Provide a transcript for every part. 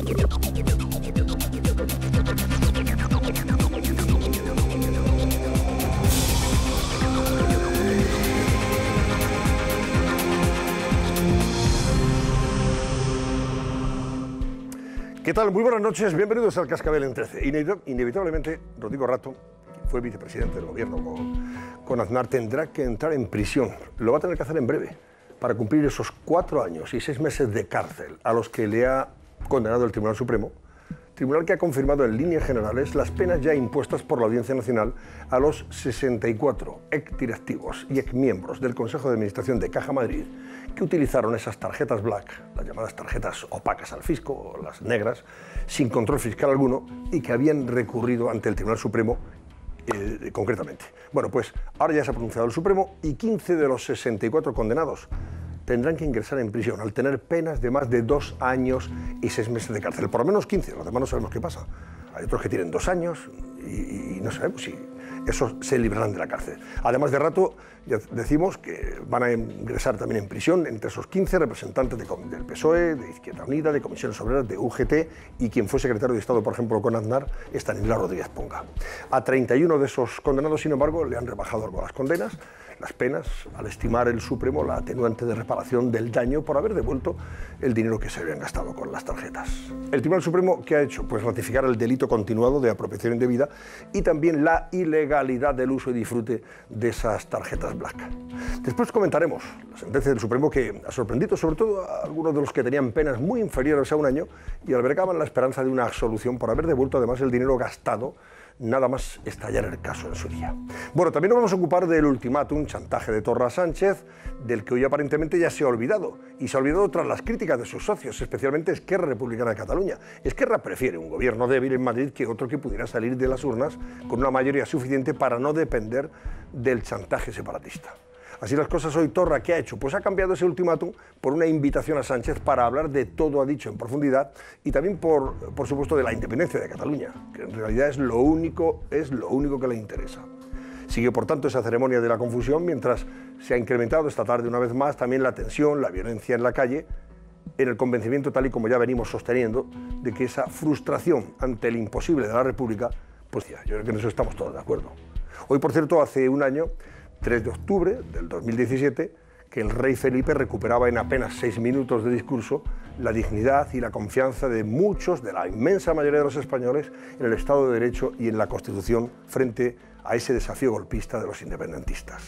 ¿Qué tal? Muy buenas noches, bienvenidos al Cascabel en 13. Inevitablemente, Rodrigo Rato, quien fue vicepresidente del gobierno con Aznar, tendrá que entrar en prisión. Lo va a tener que hacer en breve, para cumplir esos 4 años y 6 meses de cárcel a los que le ha condenado el Tribunal Supremo, tribunal que ha confirmado en líneas generales las penas ya impuestas por la Audiencia Nacional a los 64 exdirectivos y exmiembros del Consejo de Administración de Caja Madrid que utilizaron esas tarjetas black, las llamadas tarjetas opacas al fisco, o las negras, sin control fiscal alguno, y que habían recurrido ante el Tribunal Supremo concretamente. Bueno, pues ahora ya se ha pronunciado el Supremo y 15 de los 64 condenados tendrán que ingresar en prisión al tener penas de más de 2 años y 6 meses de cárcel. Por lo menos 15, los demás no sabemos qué pasa. Hay otros que tienen 2 años y no sabemos si esos se librarán de la cárcel. Además de Rato, ya decimos que van a ingresar también en prisión entre esos 15 representantes del PSOE, de Izquierda Unida, de Comisiones Obreras, de UGT y quien fue secretario de Estado, por ejemplo, con Aznar, Estanislao Rodríguez Ponga. A 31 de esos condenados, sin embargo, le han rebajado algo las condenas, las penas, al estimar el Supremo la atenuante de reparación del daño por haber devuelto el dinero que se habían gastado con las tarjetas. El Tribunal Supremo, ¿qué ha hecho? Pues ratificar el delito continuado de apropiación indebida y también la ilegalidad del uso y disfrute de esas tarjetas black. Después comentaremos la sentencia del Supremo que ha sorprendido sobre todo a algunos de los que tenían penas muy inferiores a 1 año y albergaban la esperanza de una absolución por haber devuelto además el dinero gastado nada más estallar el caso en su día. Bueno, también nos vamos a ocupar del ultimátum, chantaje de Torra a Sánchez, del que hoy aparentemente ya se ha olvidado, y se ha olvidado tras las críticas de sus socios, especialmente Esquerra Republicana de Cataluña. Esquerra prefiere un gobierno débil en Madrid que otro que pudiera salir de las urnas con una mayoría suficiente para no depender del chantaje separatista. Así las cosas, hoy Torra, ¿qué ha hecho? Pues ha cambiado ese ultimátum por una invitación a Sánchez para hablar de todo, ha dicho, en profundidad, y también por supuesto, de la independencia de Cataluña, que en realidad es lo único que le interesa. Sigue, por tanto, esa ceremonia de la confusión, mientras se ha incrementado esta tarde una vez más también la tensión, la violencia en la calle, en el convencimiento, tal y como ya venimos sosteniendo, de que esa frustración ante el imposible de la República, pues ya, yo creo que en eso estamos todos de acuerdo. Hoy, por cierto, hace 1 año, 3 de octubre del 2017, que el rey Felipe recuperaba en apenas 6 minutos de discurso la dignidad y la confianza de muchos, de la inmensa mayoría de los españoles, en el Estado de Derecho y en la Constitución frente a ese desafío golpista de los independentistas.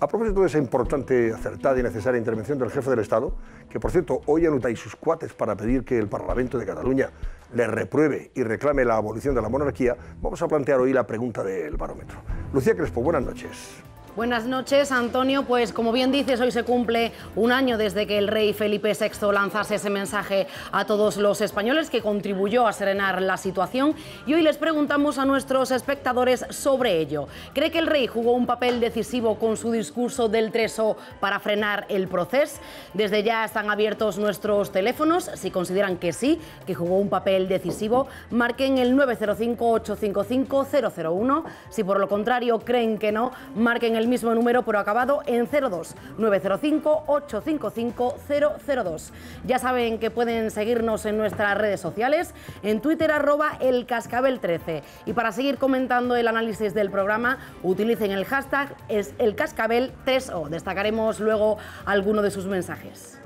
A propósito de esa importante, acertada y necesaria intervención del jefe del Estado, que por cierto hoy anutáis sus cuates para pedir que el Parlamento de Cataluña le repruebe y reclame la abolición de la monarquía, vamos a plantear hoy la pregunta del barómetro. Lucía Crespo, buenas noches. Buenas noches, Antonio. Pues como bien dices, hoy se cumple 1 año desde que el rey Felipe VI lanzase ese mensaje a todos los españoles que contribuyó a serenar la situación, y hoy les preguntamos a nuestros espectadores sobre ello. ¿Cree que el rey jugó un papel decisivo con su discurso del Tresor para frenar el proceso? Desde ya están abiertos nuestros teléfonos. Si consideran que sí, que jugó un papel decisivo, marquen el 905-855-001. Si por lo contrario creen que no, marquen el mismo número pero acabado en 02, 905-855-002. Ya saben que pueden seguirnos en nuestras redes sociales, en Twitter @elcascabel13, y para seguir comentando el análisis del programa utilicen el hashtag #elcascabel3o. Destacaremos luego alguno de sus mensajes.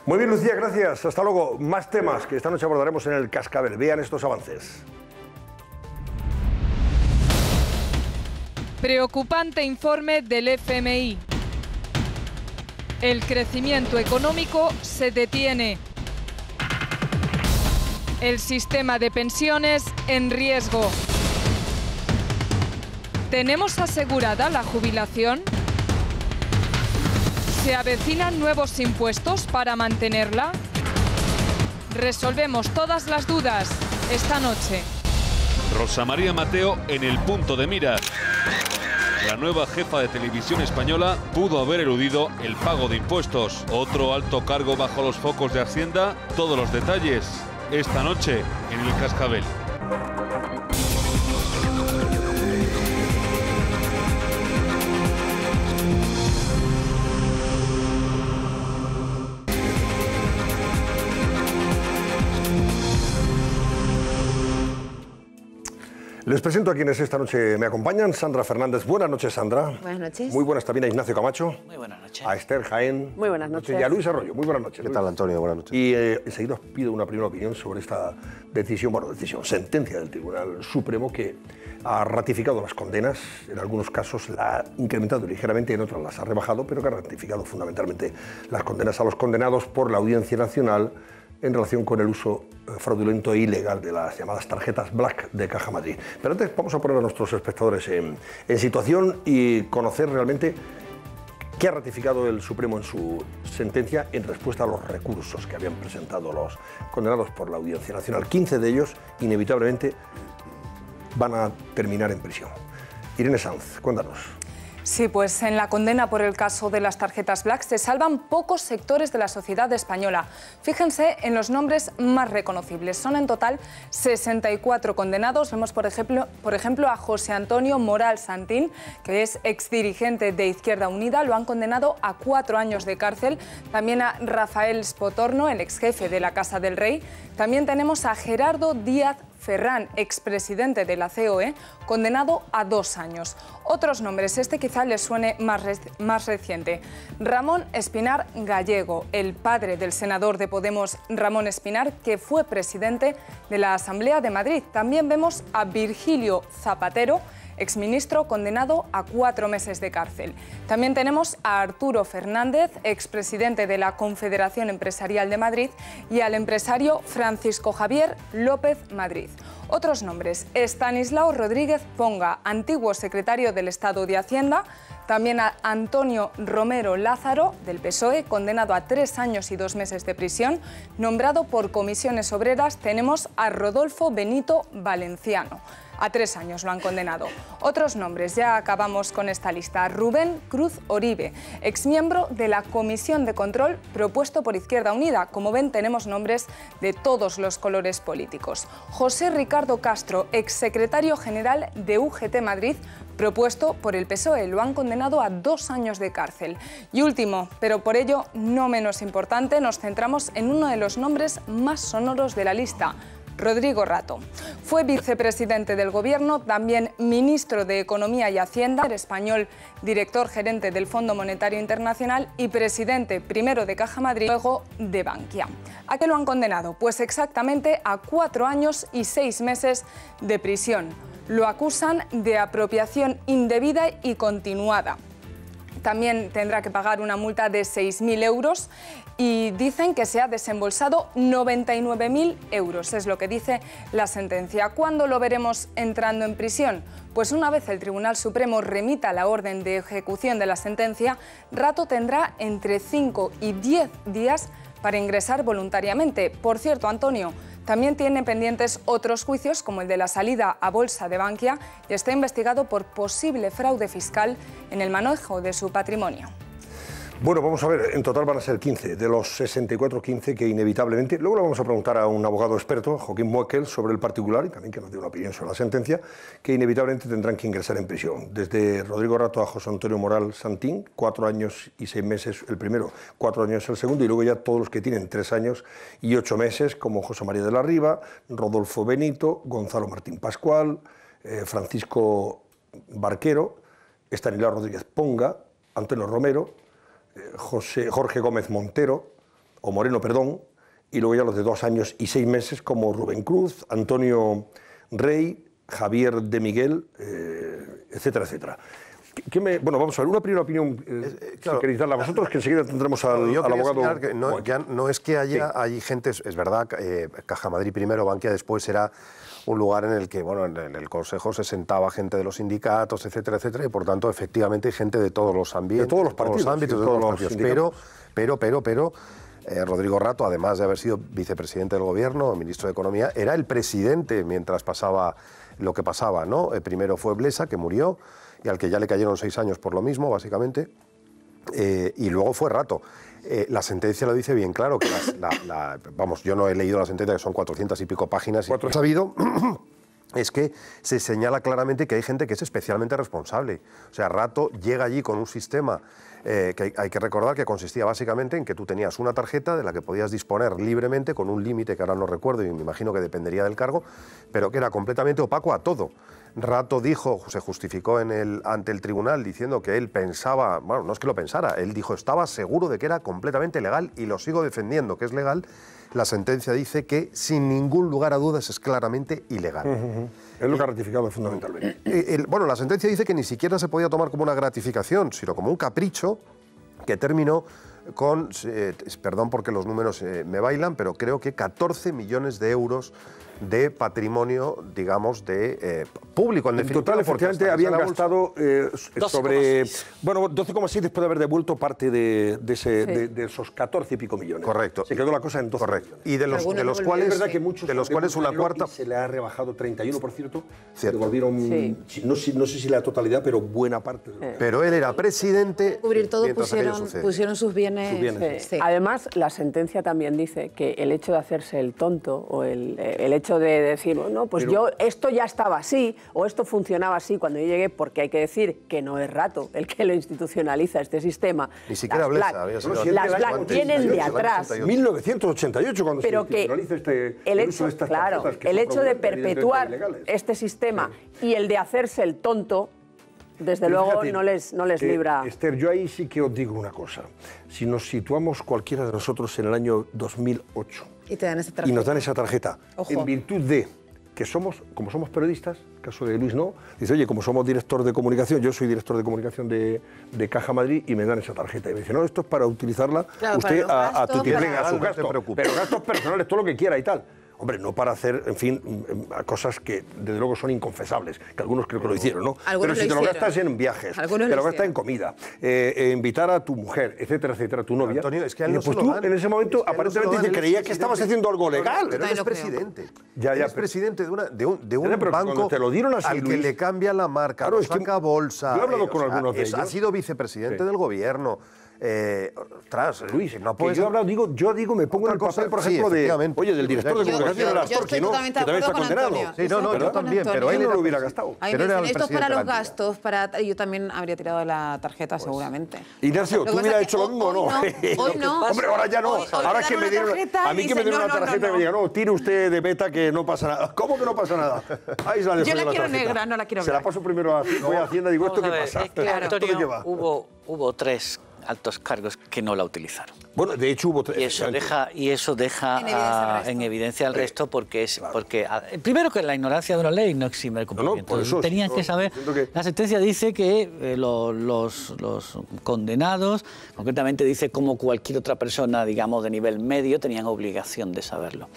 Muy bien, Lucía, gracias. Hasta luego. Más temas que esta noche abordaremos en el Cascabel. Vean estos avances. Preocupante informe del FMI. El crecimiento económico se detiene. El sistema de pensiones en riesgo. ¿Tenemos asegurada la jubilación? ¿Se avecinan nuevos impuestos para mantenerla? Resolvemos todas las dudas esta noche. Rosa María Mateo en el punto de mira. La nueva jefa de televisión española pudo haber eludido el pago de impuestos. Otro alto cargo bajo los focos de Hacienda. Todos los detalles esta noche en el Cascabel. Les presento a quienes esta noche me acompañan. Sandra Fernández. Buenas noches, Sandra. Buenas noches. Muy buenas también a Ignacio Camacho. Muy buenas noches. A Esther Jaén. Muy buenas noches. Y a Luis Arroyo. Muy buenas noches. ¿Qué tal, Antonio? Buenas noches. Y enseguida os pido una primera opinión sobre esta sentencia del Tribunal Supremo que ha ratificado las condenas, en algunos casos la ha incrementado ligeramente, en otros las ha rebajado, pero que ha ratificado fundamentalmente las condenas a los condenados por la Audiencia Nacional en relación con el uso fraudulento e ilegal de las llamadas tarjetas Black de Caja Madrid. Pero antes vamos a poner a nuestros espectadores en situación y conocer realmente qué ha ratificado el Supremo en su sentencia en respuesta a los recursos que habían presentado los condenados por la Audiencia Nacional. 15 de ellos, inevitablemente, van a terminar en prisión. Irene Sanz, cuéntanos. Sí, pues en la condena por el caso de las tarjetas Black se salvan pocos sectores de la sociedad española. Fíjense en los nombres más reconocibles. Son en total 64 condenados. Vemos, por ejemplo, a José Antonio Moral Santín, que es exdirigente de Izquierda Unida. Lo han condenado a 4 años de cárcel. También a Rafael Spotorno, el exjefe de la Casa del Rey. También tenemos a Gerardo Díaz Ferrán, expresidente de la COE, condenado a 2 años. Otros nombres, este quizá les suene más reciente. Ramón Espinar Gallego, el padre del senador de Podemos Ramón Espinar, que fue presidente de la Asamblea de Madrid. También vemos a Virgilio Zapatero, exministro condenado a 4 meses de cárcel. También tenemos a Arturo Fernández, expresidente de la Confederación Empresarial de Madrid, y al empresario Francisco Javier López Madrid. Otros nombres: Estanislao Rodríguez Ponga, antiguo secretario del Estado de Hacienda. También a Antonio Romero Lázaro, del PSOE, condenado a 3 años y 2 meses de prisión. Nombrado por comisiones obreras, tenemos a Rodolfo Benito Valenciano. A 3 años lo han condenado. Otros nombres, ya acabamos con esta lista. Rubén Cruz Oribe, exmiembro de la Comisión de Control propuesto por Izquierda Unida. Como ven, tenemos nombres de todos los colores políticos. José Ricardo Castro, exsecretario general de UGT Madrid, propuesto por el PSOE. Lo han condenado a 2 años de cárcel. Y último, pero por ello no menos importante, nos centramos en uno de los nombres más sonoros de la lista: Rodrigo Rato. Fue vicepresidente del Gobierno, también ministro de Economía y Hacienda, español, director gerente del Fondo Monetario Internacional y presidente primero de Caja Madrid, luego de Bankia. ¿A qué lo han condenado? Pues exactamente a 4 años y 6 meses de prisión. Lo acusan de apropiación indebida y continuada. También tendrá que pagar una multa de 6.000 euros y dicen que se ha desembolsado 99.000 euros, es lo que dice la sentencia. ¿Cuándo lo veremos entrando en prisión? Pues una vez el Tribunal Supremo remita la orden de ejecución de la sentencia, Rato tendrá entre 5 y 10 días para ingresar voluntariamente. Por cierto, Antonio, también tiene pendientes otros juicios, como el de la salida a bolsa de Bankia, y está investigado por posible fraude fiscal en el manejo de su patrimonio. Bueno, vamos a ver, en total van a ser 15, de los 64, 15 que inevitablemente... Luego le vamos a preguntar a un abogado experto, Joaquín Moekel, sobre el particular, y también que nos dé una opinión sobre la sentencia, que inevitablemente tendrán que ingresar en prisión. Desde Rodrigo Rato a José Antonio Moral Santín, 4 años y 6 meses el primero, 4 años el segundo, y luego ya todos los que tienen 3 años y 8 meses, como José María de la Riva, Rodolfo Benito, Gonzalo Martín Pascual, Francisco Barquero, Estanislao Rodríguez Ponga, Antonio Romero, Jorge Gómez Montero, o Moreno, perdón, y luego ya los de 2 años y 6 meses como Rubén Cruz, Antonio Rey, Javier de Miguel, etcétera, etcétera. Bueno, vamos a ver, una primera opinión, claro, si queréis darla a vosotros, que enseguida tendremos al abogado. Que no es que haya hay gente, es verdad, Caja Madrid primero, Bankia después, será un lugar en el que, bueno, en el Consejo se sentaba gente de los sindicatos, etcétera, etcétera, y por tanto, efectivamente, hay gente de todos los ambientes, de todos los partidos, ámbitos, de todos los partidos. Pero Rodrigo Rato, además de haber sido vicepresidente del Gobierno, ministro de Economía, era el presidente mientras pasaba lo que pasaba, ¿no? Primero fue Blesa, que murió, y al que ya le cayeron 6 años por lo mismo, básicamente, y luego fue Rato. La sentencia lo dice bien claro, que vamos, yo no he leído la sentencia, que son 400 y pico páginas, y he sabido es que se señala claramente que hay gente que es especialmente responsable. O sea, Rato llega allí con un sistema que hay que recordar que consistía básicamente en que tú tenías una tarjeta de la que podías disponer libremente con un límite que ahora no recuerdo y me imagino que dependería del cargo, pero que era completamente opaco a todo. Rato dijo, se justificó ante el tribunal diciendo que él pensaba, bueno, no es que lo pensara, él dijo estaba seguro de que era completamente legal y lo sigo defendiendo, que es legal. La sentencia dice que sin ningún lugar a dudas es claramente ilegal. Es lo que ha ratificado fundamentalmente. Bueno, la sentencia dice que ni siquiera se podía tomar como una gratificación, sino como un capricho que terminó con, perdón porque los números me bailan, pero creo que 14 millones de euros de patrimonio, digamos, de público. En total, efectivamente, habían gastado sobre... Bueno, 12,6 después de haber devuelto parte de esos 14 y pico millones. Correcto. Se quedó la cosa en 12 Correcto. millones. Y de los cuales... Es verdad que muchos... De los cuales una cuarta... Se le ha rebajado 31, por cierto. Cierto. Devolvieron, no sé si la totalidad, pero buena parte. Pero él era presidente... Cubrir todo, pusieron sus bienes. Sí. Además, la sentencia también dice que el hecho de hacerse el tonto o el hecho de decir, no, pues esto ya estaba así o esto funcionaba así cuando yo llegué, porque hay que decir que no es Rato el que lo institucionaliza este sistema. Ni siquiera las Black vienen de atrás. 1988 cuando pero se institucionaliza el hecho de perpetuar este sistema y el de hacerse el tonto, desde luego, fíjate, no les libra. Esther, yo ahí sí que os digo una cosa. Si nos situamos cualquiera de nosotros en el año 2008 y nos dan esa tarjeta, ojo, en virtud de que como somos periodistas, caso de Luis no, dice, oye, como somos director de comunicación, yo soy director de comunicación de Caja Madrid y me dan esa tarjeta. Y me dice, no, esto es para utilizarla usted a tu tiempo, a su gasto, pero gastos personales, todo lo que quiera y tal. Hombre, no para hacer, en fin, cosas que desde luego son inconfesables, que algunos creo que lo hicieron, ¿no? Pero si te lo gastas en viajes, te lo gastas en comida, invitar a tu mujer, etcétera, etcétera, a tu novia, Antonio, es que a él no pues tú en ese momento aparentemente creías que estabas haciendo algo legal. Pero él es presidente. Él es presidente de un banco te lo dieron así, al que le cambia la marca, claro, saca bolsa. Yo he hablado con algunos de ellos. Ha sido vicepresidente del gobierno. Luis, no puedes... yo digo, me pongo en el papel, por ejemplo, del director de comunicación de la Astor, que también está condenado. Sí, yo también, pero él no lo hubiera gastado. Esto es para los gastos, yo también habría tirado de la tarjeta seguramente. Ignacio, ¿tú hubieras hecho lo mismo o no? Hoy no. Hombre, ahora ya no. Ahora es que me dieron a mí que me dieron una tarjeta y me digan, no, tire usted de beta que no pasa nada. ¿Cómo que no pasa nada? Ahí se la dejo. Yo la quiero negra, no la quiero blanca. Se la paso primero a Hacienda y digo, ¿esto qué pasa? Antonio, hubo 3 altos cargos que no la utilizaron. Bueno, de hecho hubo 3. Y eso deja en evidencia al resto porque primero que la ignorancia de una ley no exime el cumplimiento. Tenían que saber. La sentencia dice que los condenados, concretamente dice como cualquier otra persona, digamos, de nivel medio, tenían obligación de saberlo.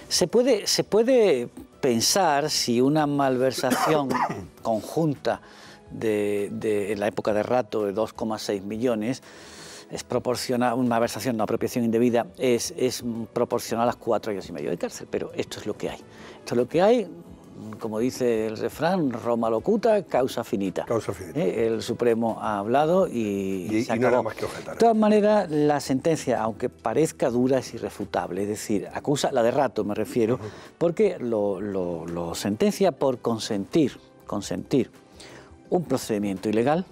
Se puede pensar si una malversación conjunta en la época de Rato de 2,6 millones es proporcional, una malversación, una apropiación indebida es proporcional a los 4 años y medio de cárcel, pero esto es lo que hay. Esto es lo que hay, como dice el refrán, Roma locuta, causa finita. Causa finita. El Supremo ha hablado y se acabó. Nada más que objetar. De todas maneras, la sentencia, aunque parezca dura, es irrefutable. Es decir, acusa, la de Rato me refiero, porque lo sentencia por consentir un procedimiento ilegal,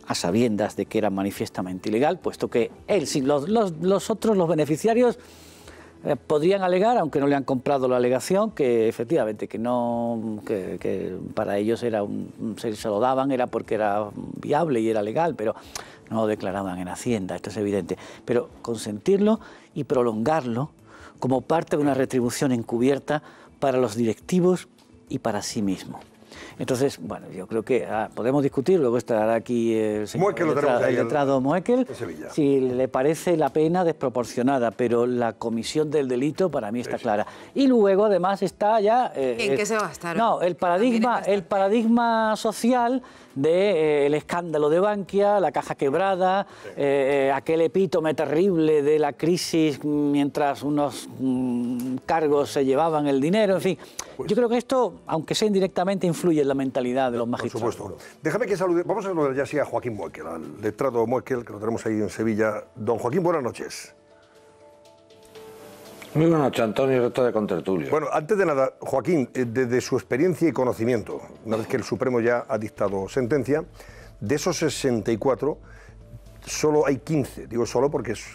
a sabiendas de que era manifiestamente ilegal, puesto que él, los beneficiarios podrían alegar, aunque no le han comprado la alegación, que efectivamente que para ellos era se lo daban era porque era viable y era legal, pero no lo declaraban en Hacienda, esto es evidente. Pero consentirlo y prolongarlo como parte de una retribución encubierta para los directivos y para sí mismo. Entonces, bueno, yo creo que podemos discutir, luego estará aquí el letrado Moekel, si le parece la pena desproporcionada, pero la comisión del delito para mí está clara. Y luego, además, está ya... ¿En qué se va a gastar? No, el paradigma social del escándalo de Bankia, la caja quebrada, aquel epítome terrible de la crisis mientras unos cargos se llevaban el dinero, en fin. Yo creo que esto, aunque sea indirectamente, influye en la mentalidad de los magistrados. Por supuesto. Déjame que salude, vamos a saludar ya sí a Joaquín Moekel, al letrado Moekel, que lo tenemos ahí en Sevilla. Don Joaquín, buenas noches. Muy buenas noches, Antonio y resto de contertulios. Bueno, antes de nada, Joaquín, desde su experiencia y conocimiento, una vez que el Supremo ya ha dictado sentencia, de esos 64, solo hay 15. Digo solo porque es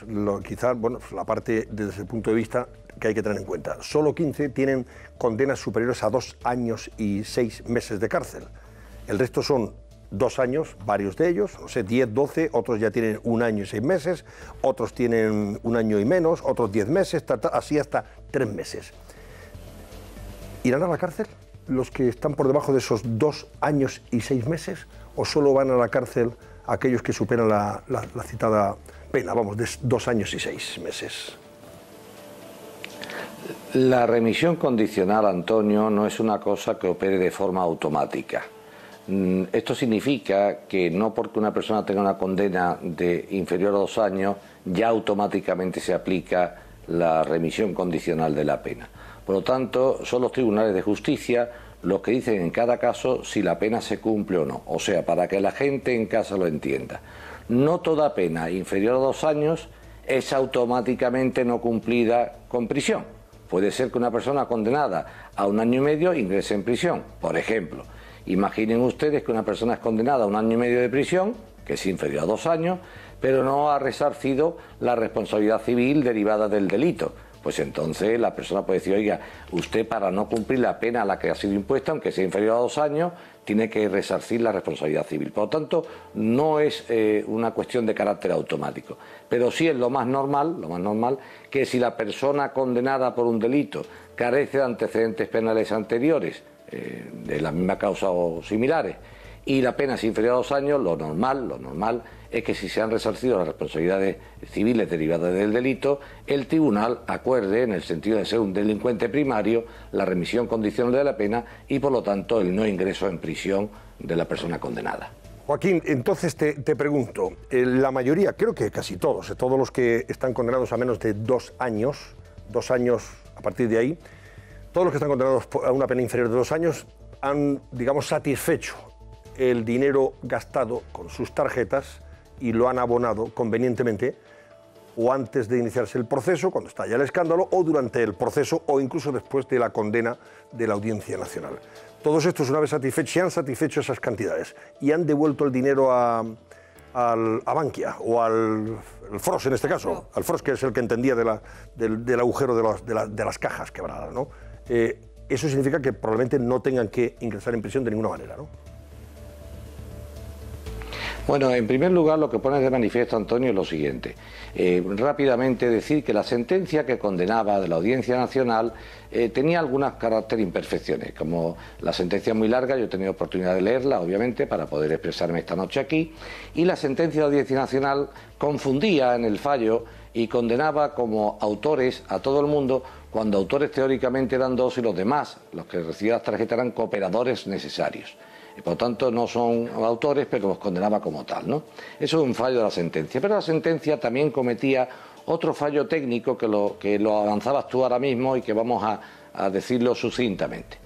quizás la parte desde el punto de vista que hay que tener en cuenta. Solo 15 tienen condenas superiores a 2 años y 6 meses de cárcel. El resto son 2 años, varios de ellos, no sé, 10, 12, otros ya tienen 1 año y 6 meses, otros tienen 1 año y menos, otros 10 meses, así hasta 3 meses. ¿Irán a la cárcel los que están por debajo de esos 2 años y 6 meses o solo van a la cárcel aquellos que superan la citada pena, vamos, de 2 años y 6 meses? La remisión condicional, Antonio, no es una cosa que opere de forma automática. Esto significa que no porque una persona tenga una condena de inferior a 2 años, ya automáticamente se aplica la remisión condicional de la pena. Por lo tanto, son los tribunales de justicia los que dicen en cada caso si la pena se cumple o no. O sea, para que la gente en casa lo entienda. No toda pena inferior a 2 años es automáticamente no cumplida con prisión. Puede ser que una persona condenada a 1 año y medio ingrese en prisión, por ejemplo. Imaginen ustedes que una persona es condenada a 1 año y medio de prisión, que es inferior a 2 años, pero no ha resarcido la responsabilidad civil derivada del delito. Pues entonces la persona puede decir, oiga, usted para no cumplir la pena a la que ha sido impuesta, aunque sea inferior a 2 años, tiene que resarcir la responsabilidad civil. Por lo tanto, no es una cuestión de carácter automático. Pero sí es lo más normal que si la persona condenada por un delito carece de antecedentes penales anteriores, de la misma causa o similares, y la pena es inferior a 2 años, lo normal es que si se han resarcido las responsabilidades civiles derivadas del delito, el tribunal acuerde, en el sentido de ser un delincuente primario, la remisión condicional de la pena y por lo tanto el no ingreso en prisión de la persona condenada. Joaquín, entonces te pregunto, la mayoría, creo que casi todos los que están condenados a menos de 2 años, 2 años a partir de ahí, todos los que están condenados a una pena inferior de 2 años han, digamos, satisfecho el dinero gastado con sus tarjetas y lo han abonado convenientemente o antes de iniciarse el proceso, cuando está ya el escándalo, o durante el proceso o incluso después de la condena de la Audiencia Nacional. Todos estos, una vez satisfechos, se han satisfecho esas cantidades y han devuelto el dinero a Bankia o al FROS, en este caso, al FROS, que es el que entendía del agujero de las cajas quebradas, ¿no? Eso significa que probablemente no tengan que ingresar en prisión de ninguna manera, ¿no? Bueno, en primer lugar lo que pone de manifiesto, Antonio, es lo siguiente. Rápidamente decir que la sentencia que condenaba de la Audiencia Nacional tenía algunas imperfecciones, como la sentencia es muy larga, yo he tenido oportunidad de leerla, obviamente, para poder expresarme esta noche aquí, y la sentencia de la Audiencia Nacional confundía en el fallo y condenaba como autores a todo el mundo, cuando autores teóricamente eran 2 y los demás, los que recibían las tarjetas, eran cooperadores necesarios. Y por lo tanto no son autores, pero los condenaba como tal, ¿no? Eso es un fallo de la sentencia. Pero la sentencia también cometía otro fallo técnico que lo avanzabas tú ahora mismo y que vamos a decirlo sucintamente.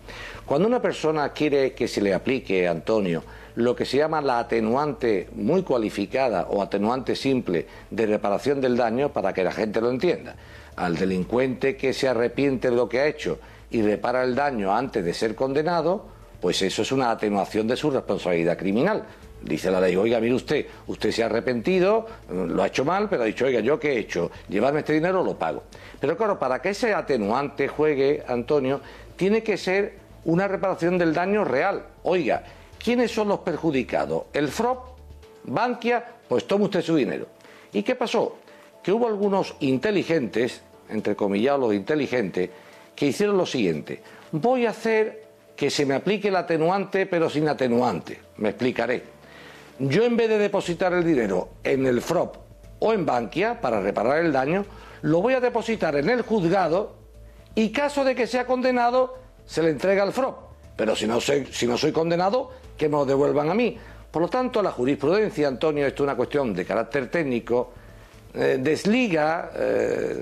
Cuando una persona quiere que se le aplique, Antonio, lo que se llama la atenuante muy cualificada o atenuante simple de reparación del daño, para que la gente lo entienda, al delincuente que se arrepiente de lo que ha hecho y repara el daño antes de ser condenado, pues eso es una atenuación de su responsabilidad criminal. Dice la ley, oiga, mire usted se ha arrepentido, lo ha hecho mal, pero ha dicho, oiga, ¿yo qué he hecho? Llevarme este dinero, lo pago. Pero claro, para que ese atenuante juegue, Antonio, tiene que ser una reparación del daño real. Oiga, ¿quiénes son los perjudicados? ¿El FROP? ¿Bankia? Pues tome usted su dinero. ¿Y qué pasó? Que hubo algunos inteligentes, entrecomillados los inteligentes, que hicieron lo siguiente. Voy a hacer que se me aplique el atenuante, pero sin atenuante. Me explicaré. Yo, en vez de depositar el dinero en el FROP o en Bankia para reparar el daño, lo voy a depositar en el juzgado y, caso de que sea condenado, se le entrega al FROP. Pero si no soy condenado, que me lo devuelvan a mí. Por lo tanto, la jurisprudencia, Antonio, esto es una cuestión de carácter técnico, desliga,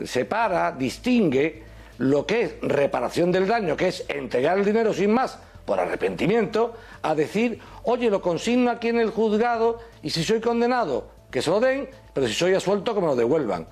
separa, distingue lo que es reparación del daño, que es entregar el dinero sin más por arrepentimiento, a decir, oye, lo consigno aquí en el juzgado y si soy condenado, que se lo den, pero si soy absuelto, que me lo devuelvan.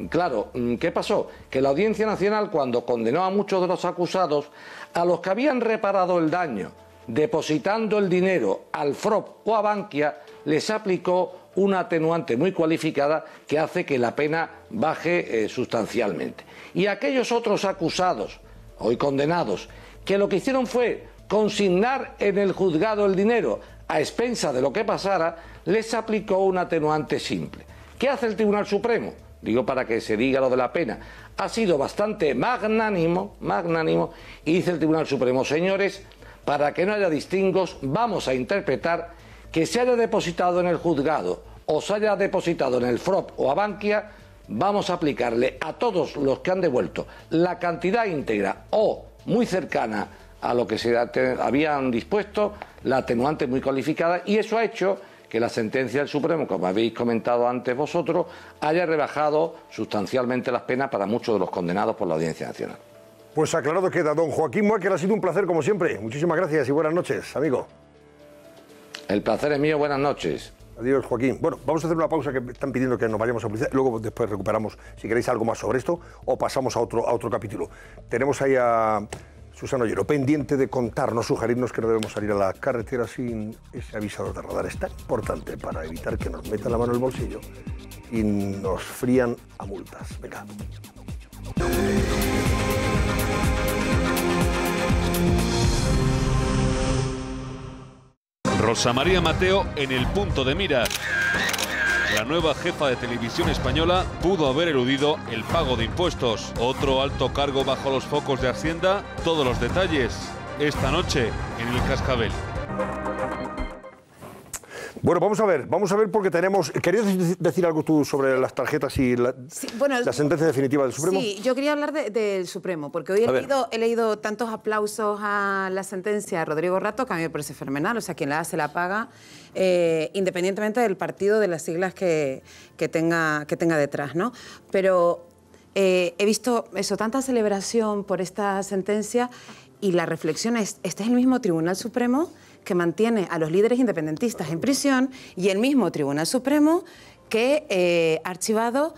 Claro, ¿qué pasó? Que la Audiencia Nacional, cuando condenó a muchos de los acusados, a los que habían reparado el daño depositando el dinero al FROP o a Bankia, les aplicó una atenuante muy cualificada que hace que la pena baje sustancialmente. Y aquellos otros acusados, hoy condenados, que lo que hicieron fue consignar en el juzgado el dinero a expensa de lo que pasara, les aplicó una atenuante simple. ¿Qué hace el Tribunal Supremo? Digo para que se diga lo de la pena. Ha sido bastante magnánimo, y dice el Tribunal Supremo, señores, para que no haya distingos, vamos a interpretar que se haya depositado en el juzgado o se haya depositado en el FROP o a Bankia, vamos a aplicarle a todos los que han devuelto la cantidad íntegra o muy cercana a lo que se habían dispuesto, la atenuante muy cualificada, y eso ha hecho que la sentencia del Supremo, como habéis comentado antes vosotros, haya rebajado sustancialmente las penas para muchos de los condenados por la Audiencia Nacional. Pues aclarado queda, don Joaquín Moekel, ha sido un placer como siempre. Muchísimas gracias y buenas noches, amigo. El placer es mío, buenas noches. Adiós, Joaquín. Bueno, vamos a hacer una pausa, que me están pidiendo que nos vayamos a publicidad. Luego después recuperamos, si queréis, algo más sobre esto o pasamos a otro capítulo. Tenemos ahí a Susana Ollero, pendiente de contarnos, sugerirnos que no debemos salir a la carretera sin ese avisador de radar. Es tan importante para evitar que nos metan la mano en el bolsillo y nos frían a multas. Venga. Rosa María Mateo en el punto de mira. La nueva jefa de televisión española pudo haber eludido el pago de impuestos. Otro alto cargo bajo los focos de Hacienda. Todos los detalles esta noche en El Cascabel. Bueno, vamos a ver porque tenemos... ¿Querías decir algo tú sobre las tarjetas y la sentencia definitiva del Supremo? Sí, yo quería hablar del Supremo, porque hoy he leído tantos aplausos a la sentencia de Rodrigo Rato, que a mí me parece fenomenal, o sea, quien la hace la paga, independientemente del partido, de las siglas que tenga detrás, ¿no? Pero he visto eso, tanta celebración por esta sentencia, y la reflexión es, este es el mismo Tribunal Supremo que mantiene a los líderes independentistas en prisión y el mismo Tribunal Supremo que ha archivado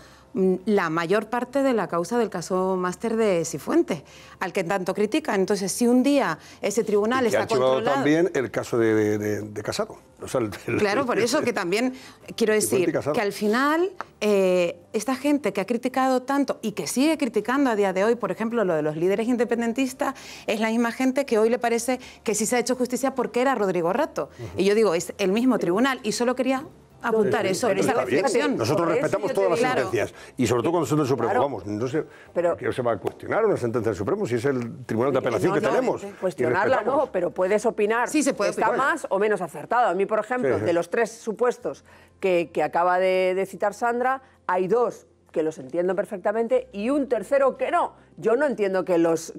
la mayor parte de la causa del caso Máster de Cifuentes, al que tanto critican. Entonces, si un día ese tribunal está controlado... también el caso de Casado. O sea, claro, por eso que también quiero decir que al final esta gente que ha criticado tanto y que sigue criticando a día de hoy, por ejemplo, lo de los líderes independentistas, es la misma gente que hoy le parece que sí se ha hecho justicia porque era Rodrigo Rato. Y yo digo, es el mismo tribunal, y solo quería apuntar eso, esa reflexión. Nosotros respetamos todas las sentencias, y sobre todo cuando son del Supremo. Vamos, no sé por qué se va a cuestionar una sentencia del Supremo si es el tribunal de apelación que tenemos. Cuestionarla no, pero puedes opinar. Sí, se puede está más o menos acertado. A mí, por ejemplo, de los 3 supuestos que acaba de citar Sandra, hay 2 que los entiendo perfectamente y un tercero que no. Yo no entiendo que los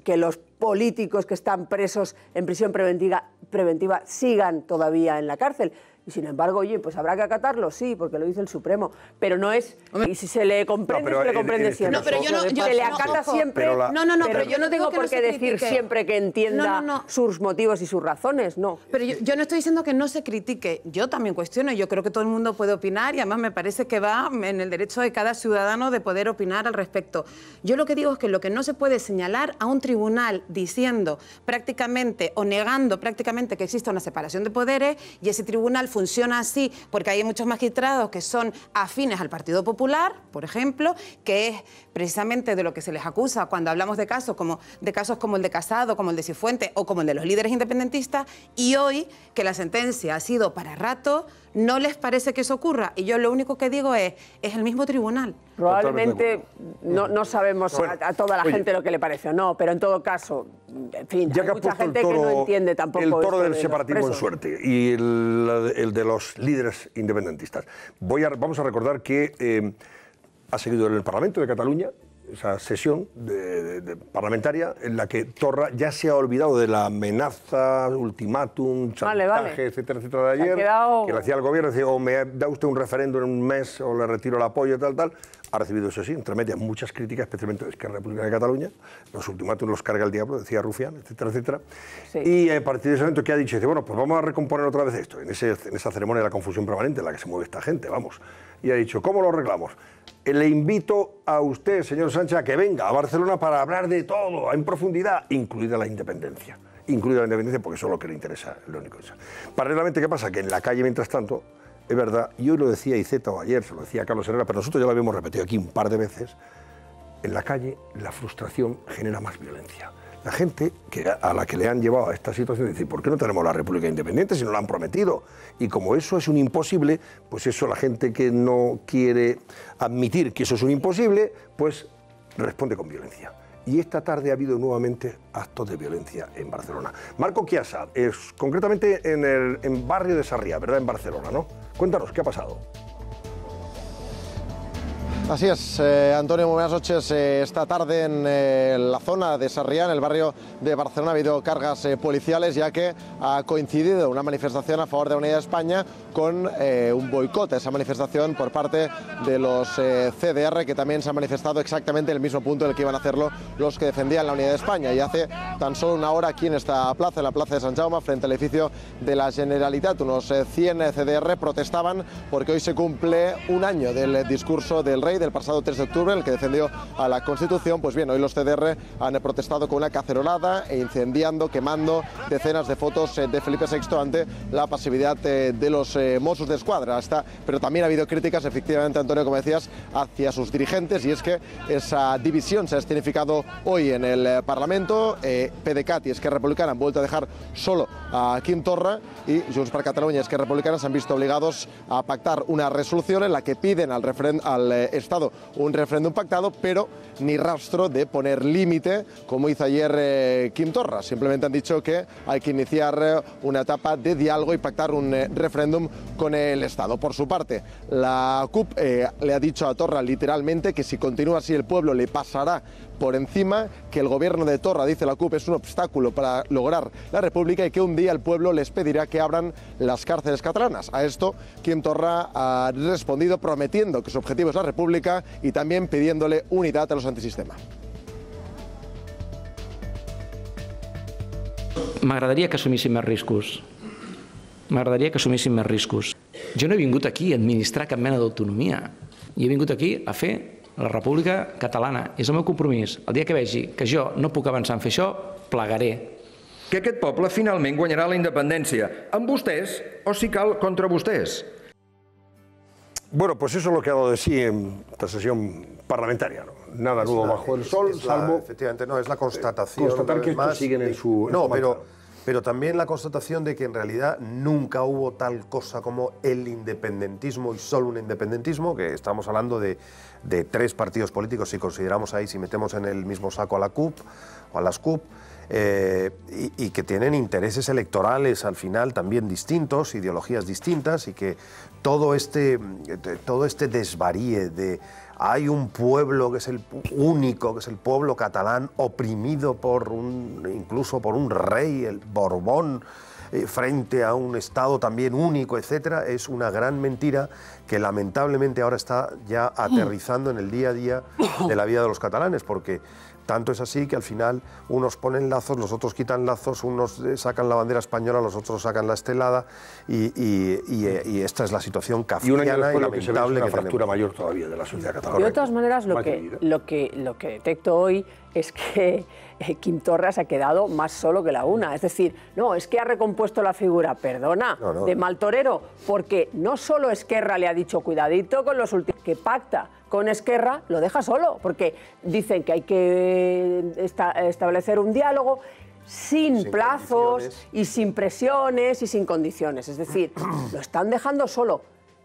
políticos que están presos en prisión preventiva sigan todavía en la cárcel. Y sin embargo, oye, pues habrá que acatarlo, sí, porque lo dice el Supremo. Pero no es... Y si se le comprende, se le comprende siempre. No, pero yo no... Se le acata siempre... Pero yo no tengo por qué decir siempre que entienda sus motivos y sus razones, no. Pero yo no estoy diciendo que no se critique. Yo también cuestiono, yo creo que todo el mundo puede opinar y además me parece que va en el derecho de cada ciudadano de poder opinar al respecto. Yo lo que digo es que lo que no se puede señalar a un tribunal diciendo prácticamente o negando prácticamente que exista una separación de poderes, y ese tribunal funciona así porque hay muchos magistrados que son afines al Partido Popular, por ejemplo, que es precisamente de lo que se les acusa cuando hablamos de casos como el de Casado, como el de Cifuentes o como el de los líderes independentistas, y hoy que la sentencia ha sido para Rato, no les parece que eso ocurra. Y yo lo único que digo es el mismo tribunal. Probablemente no sabemos a toda la gente lo que le parece o no, pero en todo caso, en fin, ya hay mucha gente que no entiende tampoco el toro del de separatismo en suerte y el de los líderes independentistas. Vamos a recordar que ha seguido en el Parlamento de Cataluña esa sesión parlamentaria en la que Torra ya se ha olvidado de la amenaza, ultimátum, chantaje, etcétera, de ayer, que le hacía el gobierno, decía, o me da usted un referéndum en un mes o le retiro el apoyo, tal. Ha recibido, eso sí, entre medias, muchas críticas, especialmente de Esquerra Republicana de Cataluña. Los ultimátum los carga el diablo, decía Rufián, etcétera. Sí. Y a partir de ese momento, ¿qué ha dicho? Dice, bueno, pues vamos a recomponer otra vez esto, en esa ceremonia de la confusión permanente en la que se mueve esta gente, vamos. Y ha dicho, ¿cómo lo arreglamos? Le invito a usted, señor Sánchez, a que venga a Barcelona para hablar de todo, en profundidad, incluida la independencia. Incluida la independencia, porque eso es lo que le interesa, lo único. Paralelamente, ¿qué pasa? Que en la calle, mientras tanto, es verdad, y hoy lo decía Iceta o ayer, se lo decía Carlos Herrera, pero nosotros ya lo habíamos repetido aquí un par de veces, en la calle la frustración genera más violencia. La gente a la que le han llevado a esta situación dice, ¿por qué no tenemos la República Independiente si nos la han prometido? Y como eso es un imposible, pues eso la gente que no quiere admitir que eso es un imposible, pues responde con violencia. Y esta tarde ha habido nuevamente actos de violencia en Barcelona. Marco Chiasa, concretamente en el barrio de Sarriá, ¿verdad? En Barcelona, ¿no? Cuéntanos, ¿qué ha pasado? Así es, Antonio, muy buenas noches. Esta tarde en la zona de Sarriá, en el barrio de Barcelona, ha habido cargas policiales, ya que ha coincidido una manifestación a favor de la unidad de España con un boicot a esa manifestación por parte de los CDR, que también se han manifestado exactamente en el mismo punto en el que iban a hacerlo los que defendían la unidad de España. Y hace tan solo una hora aquí en esta plaza, en la plaza de Sant Jaume, frente al edificio de la Generalitat, unos 100 CDR protestaban porque hoy se cumple un año del discurso del rey del pasado 3 de octubre, en el que defendió a la Constitución. Pues bien, hoy los CDR han protestado con una cacerolada e incendiando, quemando decenas de fotos de Felipe VI ante la pasividad de los Mossos d'Esquadra. Pero también ha habido críticas, efectivamente, Antonio, como decías, hacia sus dirigentes, y es que esa división se ha escenificado hoy en el Parlamento. PDeCAT y Esquerra Republicana han vuelto a dejar solo a Quim Torra, y Junts per Catalunya y Esquerra Republicana se han visto obligados a pactar una resolución en la que piden al Estado un referéndum pactado, pero ni rastro de poner límite, como hizo ayer Quim Torra. Simplemente han dicho que hay que iniciar una etapa de diálogo y pactar un referéndum con el Estado. Por su parte, la CUP le ha dicho a Torra literalmente que si continúa así el pueblo le pasará por encima, que el gobierno de Torra, dice la CUP, es un obstáculo para lograr la República y que un día el pueblo les pedirá que abran las cárceles catalanas. A esto, Quim Torra ha respondido prometiendo que su objetivo es la República y también pidiéndole unidad a los antisistema. M'agradaria que assumíssim més riscos. M'agradaria que assumíssim més riscos. Jo no he vingut aquí a administrar cap mena d'autonomia. I he vingut aquí a fer la República Catalana. És el meu compromís. El dia que vegi que jo no puc avançar en fer això, plegaré. Que aquest poble finalment guanyarà la independència, amb vostès o, si cal, contra vostès. Bueno, pues eso es lo que ha dado de sí en esta sesión parlamentaria, ¿no? Nada nuevo bajo el sol, salvo... Efectivamente, no, es la constatación. Constatar que estos siguen en su... No, pero también la constatación de que en realidad nunca hubo tal cosa como el independentismo y solo un independentismo, que estamos hablando de 3 partidos políticos, si consideramos ahí, si metemos en el mismo saco a la CUP o a las CUP, y que tienen intereses electorales al final también distintos, ideologías distintas, y que todo este desvaríe de hay un pueblo que es el único, que es el pueblo catalán, oprimido incluso por un rey, el Borbón, frente a un Estado también único, etcétera, es una gran mentira que lamentablemente ahora está ya aterrizando en el día a día de la vida de los catalanes, porque tanto es así que al final unos ponen lazos, los otros quitan lazos, unos sacan la bandera española, los otros sacan la estelada, y esta es la situación kafkiana y lamentable que tenemos. Una fractura mayor todavía de la sociedad catalana. De todas maneras, lo que detecto hoy es que Quim Torra se ha quedado más solo que la una. Es decir, no, es que ha recompuesto la figura, perdona, de mal torero, porque no solo Esquerra le ha dicho cuidadito con los últimos, que pacta con Esquerra, lo deja solo, porque dicen que hay que establecer un diálogo sin plazos y sin presiones y sin condiciones. Es decir, lo están dejando solo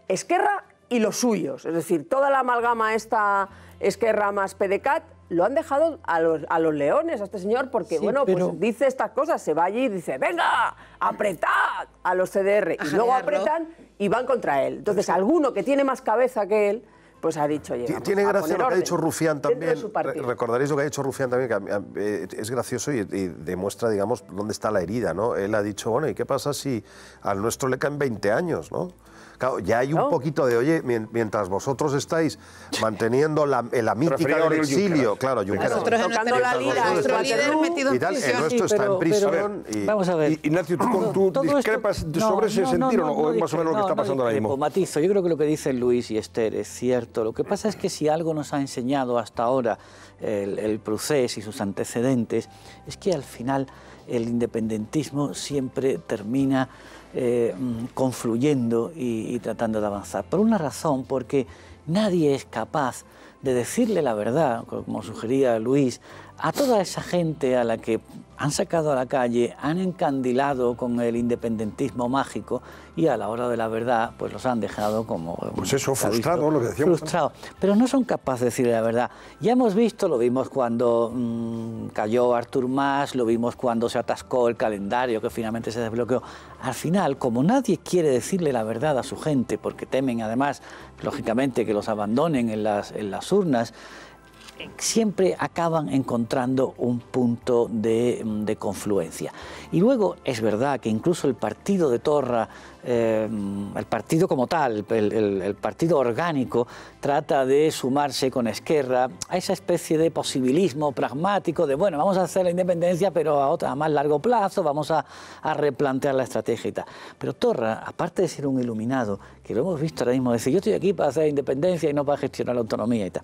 Esquerra y los suyos. Es decir, toda la amalgama esta Esquerra más PDeCAT lo han dejado a los leones, a este señor, porque Sí, pero... pues dice estas cosas, se va allí y dice, venga, apretad a los CDR, y luego apretan y van contra él. Entonces, alguno que tiene más cabeza que él, pues ha dicho, tiene gracia lo que ha dicho Rufián también. Recordaréis lo que ha dicho Rufián también, que es gracioso y demuestra, digamos, dónde está la herida, ¿no? Él ha dicho, bueno, ¿y qué pasa si al nuestro le caen 20 años, ¿no? Claro, ya hay un poquito de, oye, mientras vosotros estáis manteniendo la mítica del exilio, claro, Junqueras. Nosotros tocando la lira, nuestro líder metido en prisión. El nuestro está en prisión. Vamos a ver. Ignacio, ¿tú discrepas sobre ese sentido o es más o menos lo que está pasando ahora mismo? Matizo, yo creo que lo que dicen Luis y Esther es cierto. Lo que pasa es que si algo nos ha enseñado hasta ahora el procés y sus antecedentes, es que al final el independentismo siempre termina confluyendo y tratando de avanzar. Por una razón, porque nadie es capaz de decirle la verdad, como sugería Luis, a toda esa gente a la que han sacado a la calle, han encandilado con el independentismo mágico y a la hora de la verdad pues los han dejado como... Pues eso, frustrado, lo que decíamos. Frustrado, pero no son capaces de decirle la verdad. Ya hemos visto, lo vimos cuando cayó Artur Mas, lo vimos cuando se atascó el calendario, que finalmente se desbloqueó. Al final, como nadie quiere decirle la verdad a su gente, porque temen además, lógicamente, que los abandonen en las urnas, siempre acaban encontrando un punto de confluencia. Y luego es verdad que incluso el partido de Torra, el partido como tal, el partido orgánico, trata de sumarse con Esquerra a esa especie de posibilismo pragmático de, bueno, vamos a hacer la independencia, pero a más largo plazo, vamos a replantear la estrategia y tal. Pero Torra, aparte de ser un iluminado, que lo hemos visto ahora mismo, decir, yo estoy aquí para hacer independencia y no para gestionar la autonomía y tal.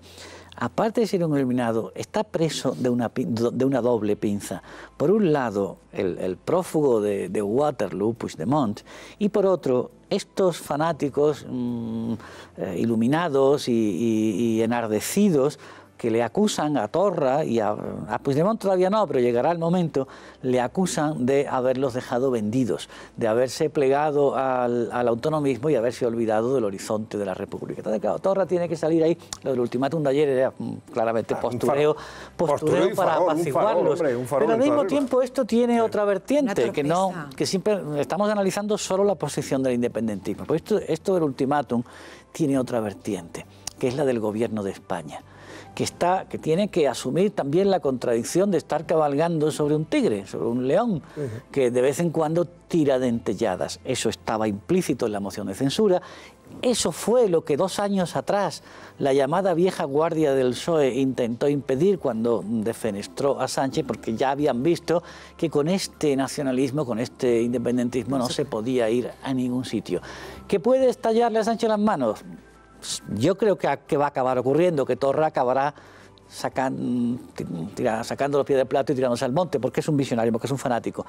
Aparte de ser un iluminado, está preso de una doble pinza. Por un lado, el prófugo de Waterloo, Puigdemont, y por otro, estos fanáticos iluminados y enardecidos que le acusan a Torra y a Puigdemont todavía no, pero llegará el momento, le acusan de haberlos dejado vendidos, de haberse plegado al autonomismo y haberse olvidado del horizonte de la República. Entonces, claro, Torra tiene que salir ahí. Lo del ultimátum de ayer era claramente postureo para apaciguarlos. Pero al mismo tiempo esto tiene otra vertiente, que siempre estamos analizando solo la posición del independentismo. Pues esto del ultimátum tiene otra vertiente, que es la del gobierno de España. Que tiene que asumir también la contradicción de estar cabalgando sobre un tigre, sobre un león, que de vez en cuando tira dentelladas. Eso estaba implícito en la moción de censura. Eso fue lo que 2 años atrás la llamada vieja guardia del PSOE intentó impedir cuando defenestró a Sánchez, porque ya habían visto que con este nacionalismo, con este independentismo no se podía ir a ningún sitio. ¿Que puede estallarle a Sánchez las manos? Yo creo que va a acabar ocurriendo, que Torra acabará sacando los pies del plato y tirándose al monte, porque es un visionario, porque es un fanático.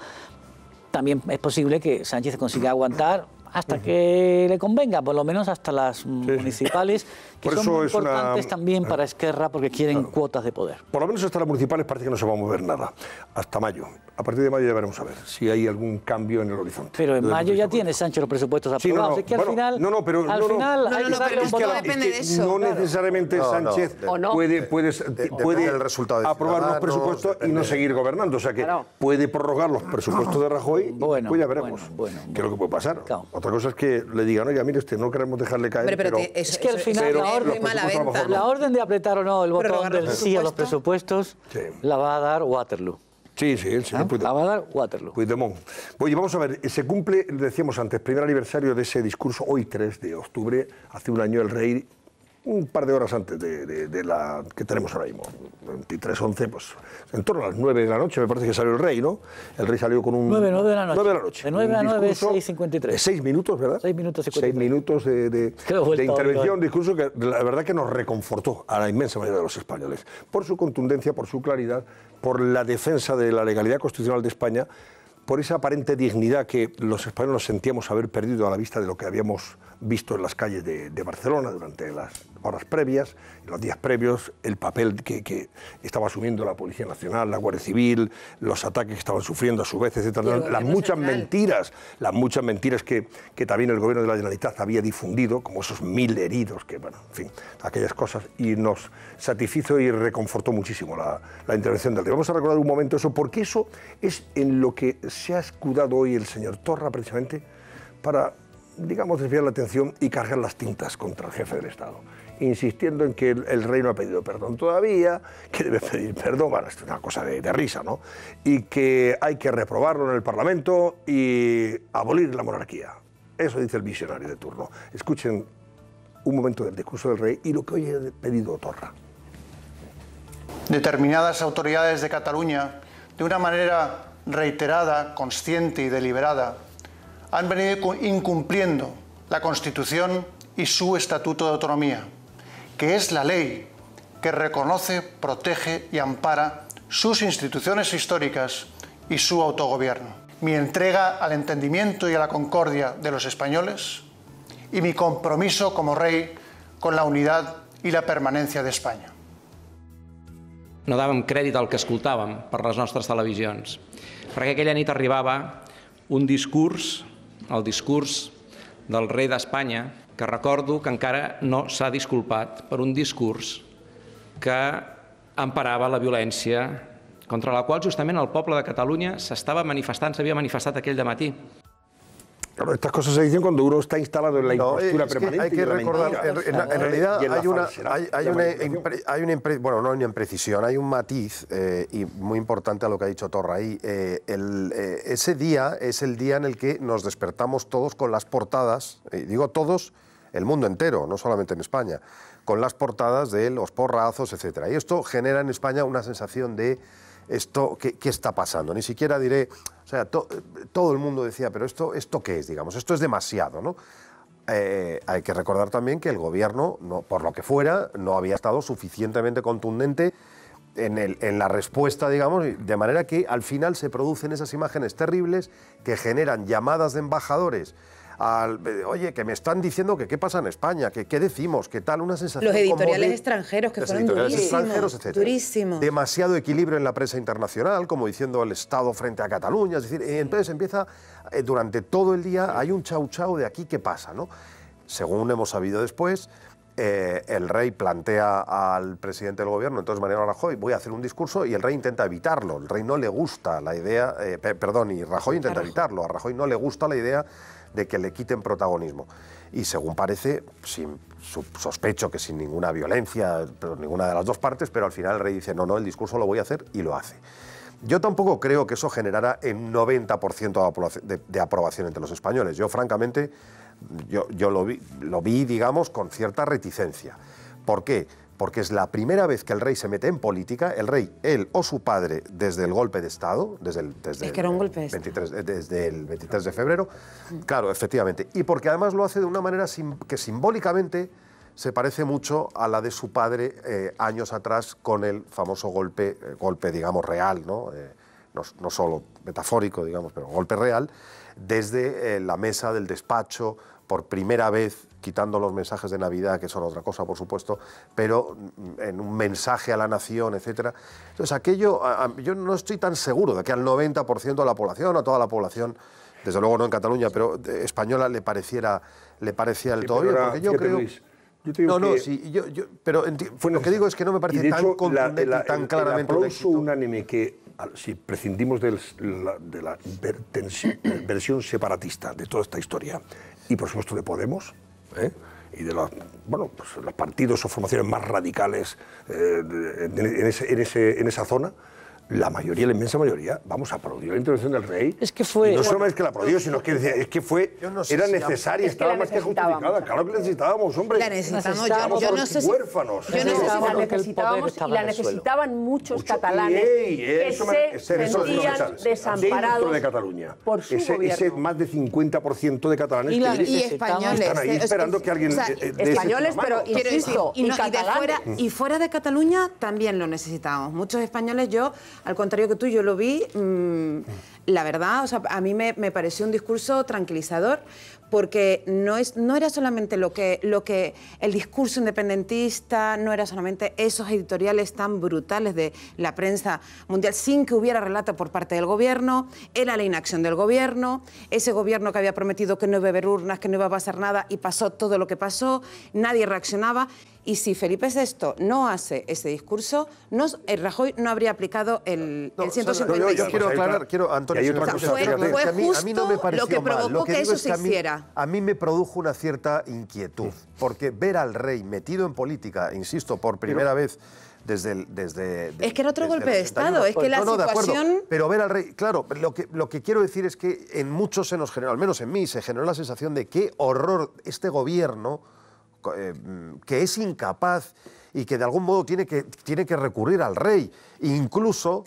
También es posible que Sánchez consiga aguantar hasta que le convenga, por lo menos hasta las municipales, que son muy importantes también para Esquerra, porque quieren cuotas de poder. Por lo menos hasta las municipales parece que no se va a mover nada, hasta mayo. A partir de mayo ya veremos a ver si hay algún cambio en el horizonte. Pero en mayo ya tiene Sánchez los presupuestos aprobados. Es que al final hay que darle un botón. Depende de eso. No necesariamente Sánchez puede aprobar los presupuestos y no seguir gobernando. O sea que puede prorrogar los presupuestos de Rajoy y pues ya veremos qué es lo que puede pasar. Otra cosa es que le digan, oiga, mire usted, no queremos dejarle caer, pero es que al final la orden de apretar o no el botón del sí a los presupuestos la va a dar Waterloo. Sí, el señor Puigdemont. La va a dar Waterloo. Puigdemont. Oye, vamos a ver, se cumple, decíamos antes, primer aniversario de ese discurso, hoy 3 de octubre, hace un año el rey, un par de horas antes de la que tenemos ahora mismo, 23:11, pues en torno a las 9 de la noche, me parece que salió el rey, ¿no? El rey salió con un... 9 de la noche. 9 de la noche. De 9 a 9, 6:53. 6 minutos, ¿verdad? 6 minutos y 6 minutos de intervención, un discurso que la verdad que nos reconfortó a la inmensa mayoría de los españoles, por su contundencia, por su claridad, por la defensa de la legalidad constitucional de España, por esa aparente dignidad que los españoles sentíamos haber perdido a la vista de lo que habíamos visto en las calles de Barcelona durante las horas previas, en los días previos, el papel que estaba asumiendo la Policía Nacional, la Guardia Civil, los ataques que estaban sufriendo a su vez, etcétera, las muchas mentiras que también el gobierno de la Generalitat había difundido, como esos 1000 heridos, que bueno, en fin, aquellas cosas, y nos satisfizo y reconfortó muchísimo la intervención del rey. Vamos a recordar un momento eso, porque eso es en lo que se ha escudado hoy el señor Torra, precisamente, para, digamos, desviar la atención y cargar las tintas contra el jefe del Estado, insistiendo en que el rey no ha pedido perdón todavía, que debe pedir perdón, bueno, esto es una cosa de risa, ¿no? Y que hay que reprobarlo en el Parlamento y abolir la monarquía. Eso dice el visionario de turno. Escuchen un momento del discurso del rey y lo que hoy ha pedido Torra. Determinadas autoridades de Cataluña, de una manera reiterada, consciente y deliberada, han venido incumpliendo la Constitución y su Estatuto de Autonomía, que es la ley que reconoce, protege y ampara sus instituciones históricas y su autogobierno. Mi entrega al entendimiento y a la concordia de los españoles y mi compromiso como rey con la unidad i la permanència d'Espanya. No dàvem crèdit al que escoltàvem per les nostres televisions, perquè aquella nit arribava un discurs, el discurs del rei d'Espanya, que recordo que encara no s'ha disculpat per un discurs que emparava la violència contra la qual justament el poble de Catalunya s'estava manifestant, s'havia manifestat aquell dematí. Claro, estas cosas se dicen cuando uno está instalado en la impostura permanente. Hay que recordar, en realidad hay una imprecisión, hay un matiz y muy importante a lo que ha dicho Torra ahí. Ese día es el día en el que nos despertamos todos con las portadas, digo todos, el mundo entero, no solamente en España, con las portadas de los porrazos, etc. Y esto genera en España una sensación de esto, ¿qué está pasando? Ni siquiera diré, o sea, todo el mundo decía, pero ¿esto qué es? Digamos, esto es demasiado, ¿no? Hay que recordar también que el gobierno, por lo que fuera, no había estado suficientemente contundente en la respuesta, digamos, de manera que al final se producen esas imágenes terribles que generan llamadas de embajadores oye, que me están diciendo que qué pasa en España, que qué decimos, qué tal, una sensación. Los editoriales extranjeros que fueron durísimos, durísimos. Demasiado equilibrio en la prensa internacional, como diciendo el Estado frente a Cataluña, es decir, entonces empieza, durante todo el día hay un chau de aquí qué pasa, ¿no? Según hemos sabido después, el rey plantea al presidente del gobierno, entonces Mariano Rajoy, voy a hacer un discurso, y el rey intenta evitarlo. El rey no le gusta la idea, y Rajoy intenta evitarlo. A Rajoy no le gusta la idea de que le quiten protagonismo. Y según parece, sospecho que sin ninguna violencia, por ninguna de las dos partes, pero al final el rey dice, no, el discurso lo voy a hacer, y lo hace. Yo tampoco creo que eso generara el 90% de aprobación entre los españoles. Yo, francamente, yo lo vi, digamos, con cierta reticencia. ¿Por qué? Porque es la primera vez que el rey se mete en política, el rey, él o su padre, desde el golpe de Estado, desde el 23 de febrero, claro, efectivamente, y porque además lo hace de una manera que simbólicamente se parece mucho a la de su padre años atrás con el famoso golpe, digamos, real, ¿no? No solo metafórico, digamos, pero golpe real, desde la mesa del despacho, por primera vez, quitando los mensajes de Navidad, que son otra cosa, por supuesto, pero en un mensaje a la nación, etc. Entonces, aquello, yo no estoy tan seguro de que al 90% de la población, a toda la población, desde luego no en Cataluña, pero española, le parecía el todo bien, porque yo creo... pero lo que digo es que no me parece tan contundente y tan claramente el aplauso unánime que, si prescindimos de la versión separatista de toda esta historia, y por supuesto de Podemos, y de los partidos o formaciones más radicales en esa zona, la inmensa mayoría, vamos, aplaudió la intervención del rey. Es que fue... Y no solamente es que la aplaudió, sino que es que era necesaria, estaba más que justificada. Claro que la necesitábamos, hombre. La necesitamos, yo no sé si... huérfanos. Yo no sé si la necesitábamos, y la necesitaban muchos catalanes que se sentían desamparados dentro de Cataluña. Por su gobierno. Ese más de 50% de catalanes y españoles. Están ahí esperando que alguien... españoles, pero insisto, y fuera de Cataluña también lo necesitábamos. Muchos españoles, al contrario que tú, yo lo vi, la verdad, o sea, a mí me pareció un discurso tranquilizador, porque no era solamente lo que el discurso independentista, no era solamente esos editoriales tan brutales de la prensa mundial, sin que hubiera relato por parte del gobierno, era la inacción del gobierno, ese gobierno que había prometido que no iba a haber urnas, que no iba a pasar nada, y pasó todo lo que pasó, nadie reaccionaba. Y si Felipe VI no hace ese discurso, Rajoy no habría aplicado el 155. Yo quiero aclarar, Antonio, fue justo lo que provocó que eso se hiciera. A mí me produjo una cierta inquietud, porque ver al rey metido en política, insisto, por primera vez Es que era otro golpe de Estado, es que la situación... Pero ver al rey, claro, lo que quiero decir es que en muchos se nos generó, al menos en mí, se generó la sensación de qué horror este gobierno, que es incapaz y que de algún modo tiene que recurrir al rey, incluso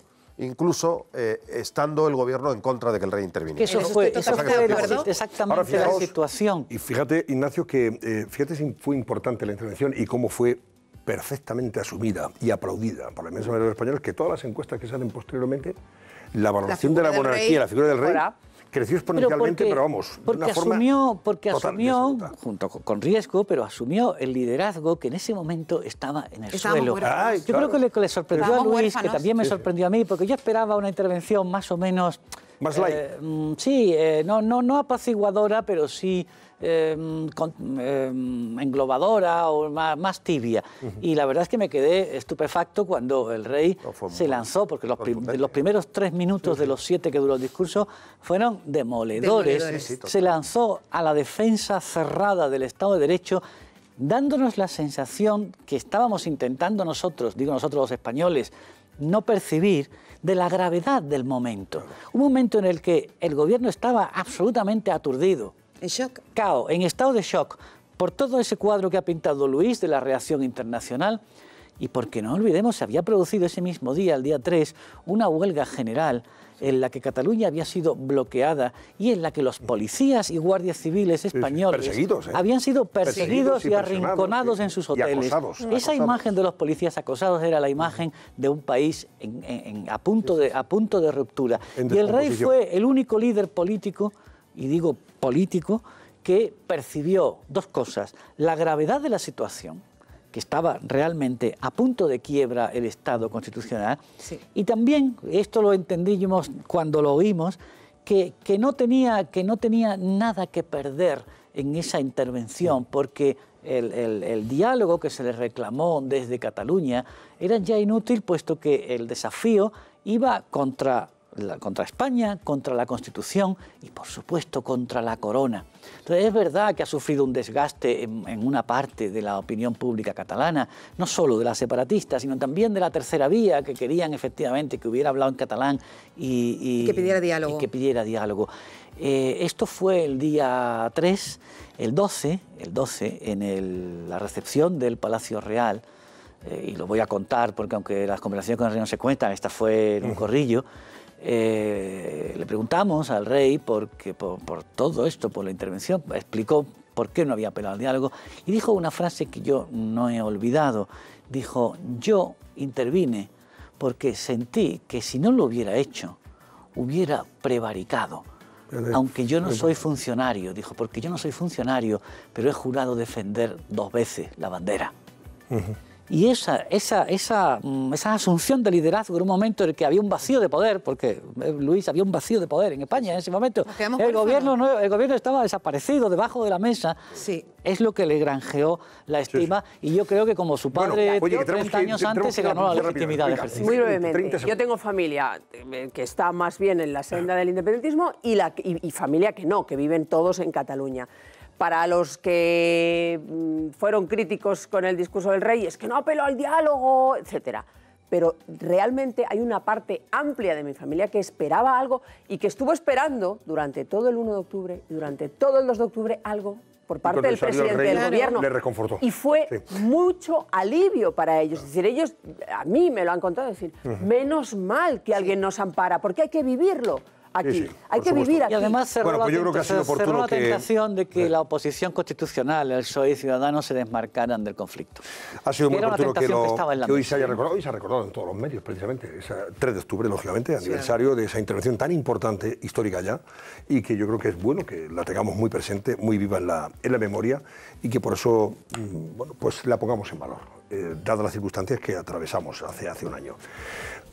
estando el gobierno en contra de que el rey interviniera. Eso fue exactamente la situación. Y fíjate, Ignacio, que fíjate si fue importante la intervención y cómo fue perfectamente asumida y aplaudida por la inmensa mayoría de los españoles, que todas las encuestas que salen posteriormente, la valoración de la monarquía, la figura del rey, creció exponencialmente, pero vamos, de una forma asumió, junto con riesgo, pero asumió el liderazgo que en ese momento estaba en el suelo. Yo creo que le sorprendió a Luis, que también me sorprendió a mí, porque yo esperaba una intervención más o menos... Más light. No apaciguadora, pero sí englobadora o más tibia. Y la verdad es que me quedé estupefacto cuando el rey se lanzó, porque los primeros 3 minutos de los 7 que duró el discurso fueron demoledores. Se lanzó a la defensa cerrada del Estado de Derecho, dándonos la sensación que estábamos intentando nosotros, digo nosotros los españoles, no percibir de la gravedad del momento. Un momento en el que el gobierno estaba absolutamente aturdido. En shock. En estado de shock por todo ese cuadro que ha pintado Luis de la reacción internacional y porque no olvidemos, se había producido ese mismo día, el día 3, una huelga general en la que Cataluña había sido bloqueada y en la que los policías y guardias civiles españoles habían sido perseguidos y arrinconados en sus hoteles. Esa imagen de los policías acosados era la imagen de un país a punto de ruptura. Y el rey fue el único líder político, y digo político, que percibió 2 cosas: la gravedad de la situación, que estaba realmente a punto de quiebra el Estado constitucional, y también, esto lo entendimos cuando lo oímos, que no tenía nada que perder en esa intervención, porque el diálogo que se le reclamó desde Cataluña era ya inútil, puesto que el desafío iba contra España, contra la Constitución y, por supuesto, contra la corona. Entonces, es verdad que ha sufrido un desgaste en una parte de la opinión pública catalana, no solo de las separatistas, sino también de la tercera vía, que querían efectivamente que hubiera hablado en catalán y que pidiera diálogo. Esto fue el día 3, el 12 en la recepción del Palacio Real, y lo voy a contar porque aunque las conversaciones con el rey no se cuentan, esta fue en un corrillo. Le preguntamos al rey por todo esto, por la intervención, explicó por qué no había apelado al diálogo y dijo una frase que yo no he olvidado. Dijo: yo intervine porque sentí que si no lo hubiera hecho, hubiera prevaricado. Aunque yo no soy funcionario, dijo, porque yo no soy funcionario, pero he jurado defender 2 veces la bandera. Y esa asunción de liderazgo en un momento en el que había un vacío de poder, porque Luis, había un vacío de poder en España en ese momento, el gobierno estaba desaparecido debajo de la mesa, es lo que le granjeó la estima, y yo creo que como su padre 30 años antes se ganó la legitimidad de ejercicio. Muy brevemente, yo tengo familia que está más bien en la senda del independentismo y familia que viven todos en Cataluña. Para los que fueron críticos con el discurso del rey, es que no apeló al diálogo, etcétera. Pero realmente hay una parte amplia de mi familia que esperaba algo y que estuvo esperando durante todo el 1 de octubre y durante todo el 2 de octubre algo por parte del presidente del gobierno. Le reconfortó. Y fue mucho alivio para ellos. Es decir, ellos, a mí me lo han contado, decir, menos mal que alguien nos ampara, porque hay que vivirlo. Aquí. Hay que vivir aquí. Y además cerró la tentación de que la oposición constitucional, el PSOE y Ciudadanos se desmarcaran del conflicto. Ha sido muy oportuno que hoy se haya recordado, hoy se ha recordado en todos los medios precisamente, ese 3 de octubre, lógicamente, aniversario de esa intervención tan importante, histórica ya, y que yo creo que es bueno que la tengamos muy presente, muy viva en la memoria, y que por eso, bueno, pues la pongamos en valor, dadas las circunstancias que atravesamos hace un año.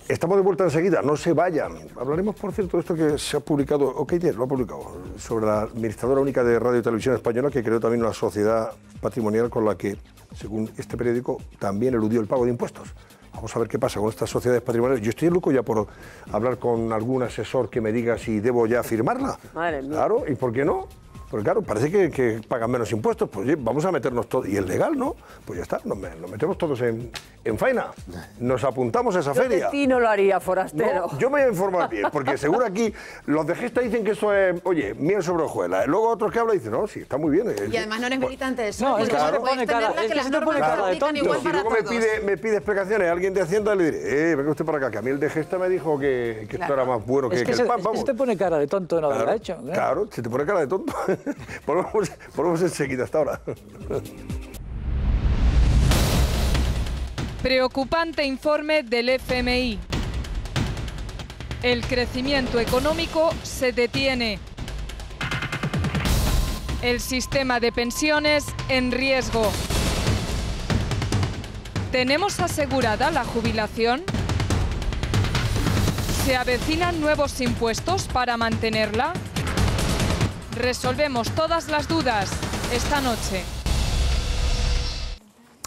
Estamos de vuelta enseguida, no se vayan. Hablaremos, por cierto, de esto que se ha publicado, OKT lo ha publicado, sobre la Administradora Única de Radio y Televisión Española, que creó también una sociedad patrimonial con la que, según este periódico, también eludió el pago de impuestos. Vamos a ver qué pasa con estas sociedades patrimoniales. Yo estoy loco ya por hablar con algún asesor que me diga si debo ya firmarla. Madre mía. Claro, ¿y por qué no? Porque claro, parece que pagan menos impuestos, pues oye, vamos a meternos todos, y es legal, ¿no? Pues ya está, nos metemos todos en faena, nos apuntamos a esa feria. De ti no lo haría, forastero. No, yo me voy a informar bien, porque seguro aquí los de Gesta dicen que eso es, oye, miel sobre hojuela. Luego otros que hablan dicen, no, sí, está muy bien. Y además no eres militante de eso. No, es que se te pone cara, de tonto. Si luego me pide explicaciones a alguien de Hacienda, le diré, venga usted para acá, que a mí el de Gesta me dijo que esto era más bueno que el pan, vamos. Se te pone cara de tonto de no haberla hecho. Claro, se te pone cara de tonto. Volvemos enseguida, hasta ahora. Preocupante informe del FMI. El crecimiento económico se detiene. El sistema de pensiones en riesgo. ¿Tenemos asegurada la jubilación? ¿Se avecinan nuevos impuestos para mantenerla? Resolvemos todas las dudas esta noche.